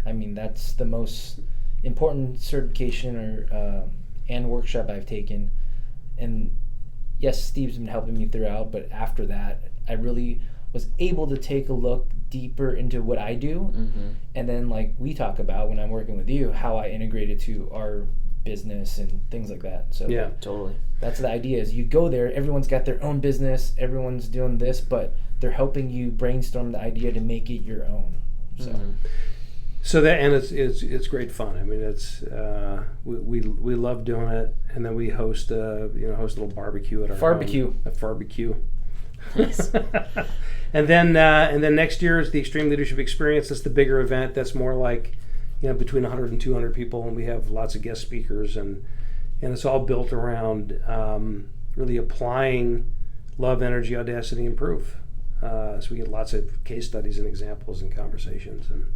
[SPEAKER 2] That's the most important certification and workshop I've taken. And yes, Steve's been helping me throughout, but after that, I really was able to take a look deeper into what I do, and then like we talk about when I'm working with you, how I integrate it to our business and things like that. So
[SPEAKER 3] yeah,
[SPEAKER 1] totally.
[SPEAKER 2] That's the idea, is you go there, everyone's got their own business, everyone's doing this, but they're helping you brainstorm the idea to make it your own. So
[SPEAKER 3] So that, and it's great fun. I mean, it's we love doing it, and then we host a little barbecue at our
[SPEAKER 2] Farbecue.
[SPEAKER 3] home, a Farbecue. Nice. and then next year is the Extreme Leadership Experience. That's the bigger event. That's more like between 100 and 200 people, and we have lots of guest speakers, and it's all built around really applying love, energy, audacity, and proof. So we get lots of case studies and examples and conversations, and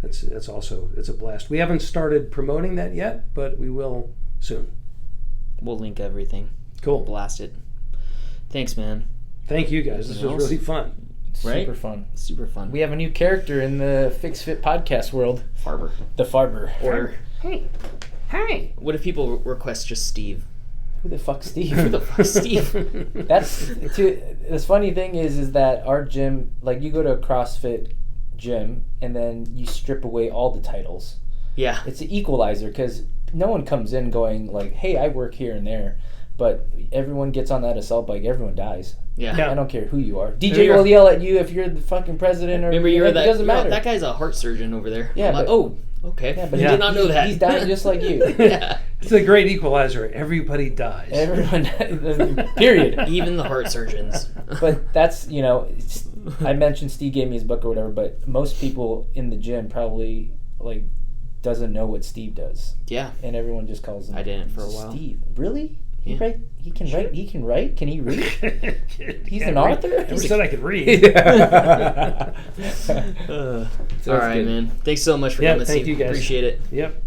[SPEAKER 3] it's also a blast. We haven't started promoting that yet, but we will soon.
[SPEAKER 1] We'll link everything.
[SPEAKER 3] Cool.
[SPEAKER 1] Blast it. Thanks, man.
[SPEAKER 3] Thank you guys. This was really fun.
[SPEAKER 1] Right?
[SPEAKER 2] Super fun.
[SPEAKER 1] Super fun.
[SPEAKER 2] We have a new character in the FixFit podcast world.
[SPEAKER 1] Farber.
[SPEAKER 2] The Farber.
[SPEAKER 1] Or
[SPEAKER 3] Hey.
[SPEAKER 1] what if people request just Steve?
[SPEAKER 2] Who the fuck, Steve?
[SPEAKER 1] Who the fuck, Steve?
[SPEAKER 2] The funny thing is that our gym, like you go to a CrossFit gym and then you strip away all the titles.
[SPEAKER 1] Yeah.
[SPEAKER 2] It's an equalizer, because no one comes in going like, hey, I work here and there. But everyone gets on that assault bike, everyone dies.
[SPEAKER 1] Yeah.
[SPEAKER 2] I don't care who you are. DJ will yell at you if you're the fucking president or...
[SPEAKER 1] Remember,
[SPEAKER 2] it doesn't matter.
[SPEAKER 1] That guy's a heart surgeon over there.
[SPEAKER 2] Yeah,
[SPEAKER 1] I'm like,
[SPEAKER 2] but-
[SPEAKER 1] oh, Okay.
[SPEAKER 2] Yeah, but
[SPEAKER 1] I did not know that.
[SPEAKER 2] He's dying just like you.
[SPEAKER 1] Yeah.
[SPEAKER 3] It's a great equalizer. Everybody dies.
[SPEAKER 2] Everyone, period.
[SPEAKER 1] Even the heart surgeons.
[SPEAKER 2] But that's, I mentioned Steve gave me his book or whatever, but most people in the gym probably like doesn't know what Steve does.
[SPEAKER 1] Yeah.
[SPEAKER 2] And everyone just calls him
[SPEAKER 1] I didn't for a while.
[SPEAKER 2] Steve. Really?
[SPEAKER 1] Yeah.
[SPEAKER 2] He can write. He can write. Can he read? He's an author.
[SPEAKER 3] Never said I could read.
[SPEAKER 1] All right, man. Thanks so much for coming.
[SPEAKER 3] Thank
[SPEAKER 1] Steve.
[SPEAKER 3] you guys.
[SPEAKER 1] Appreciate it.
[SPEAKER 3] Yep.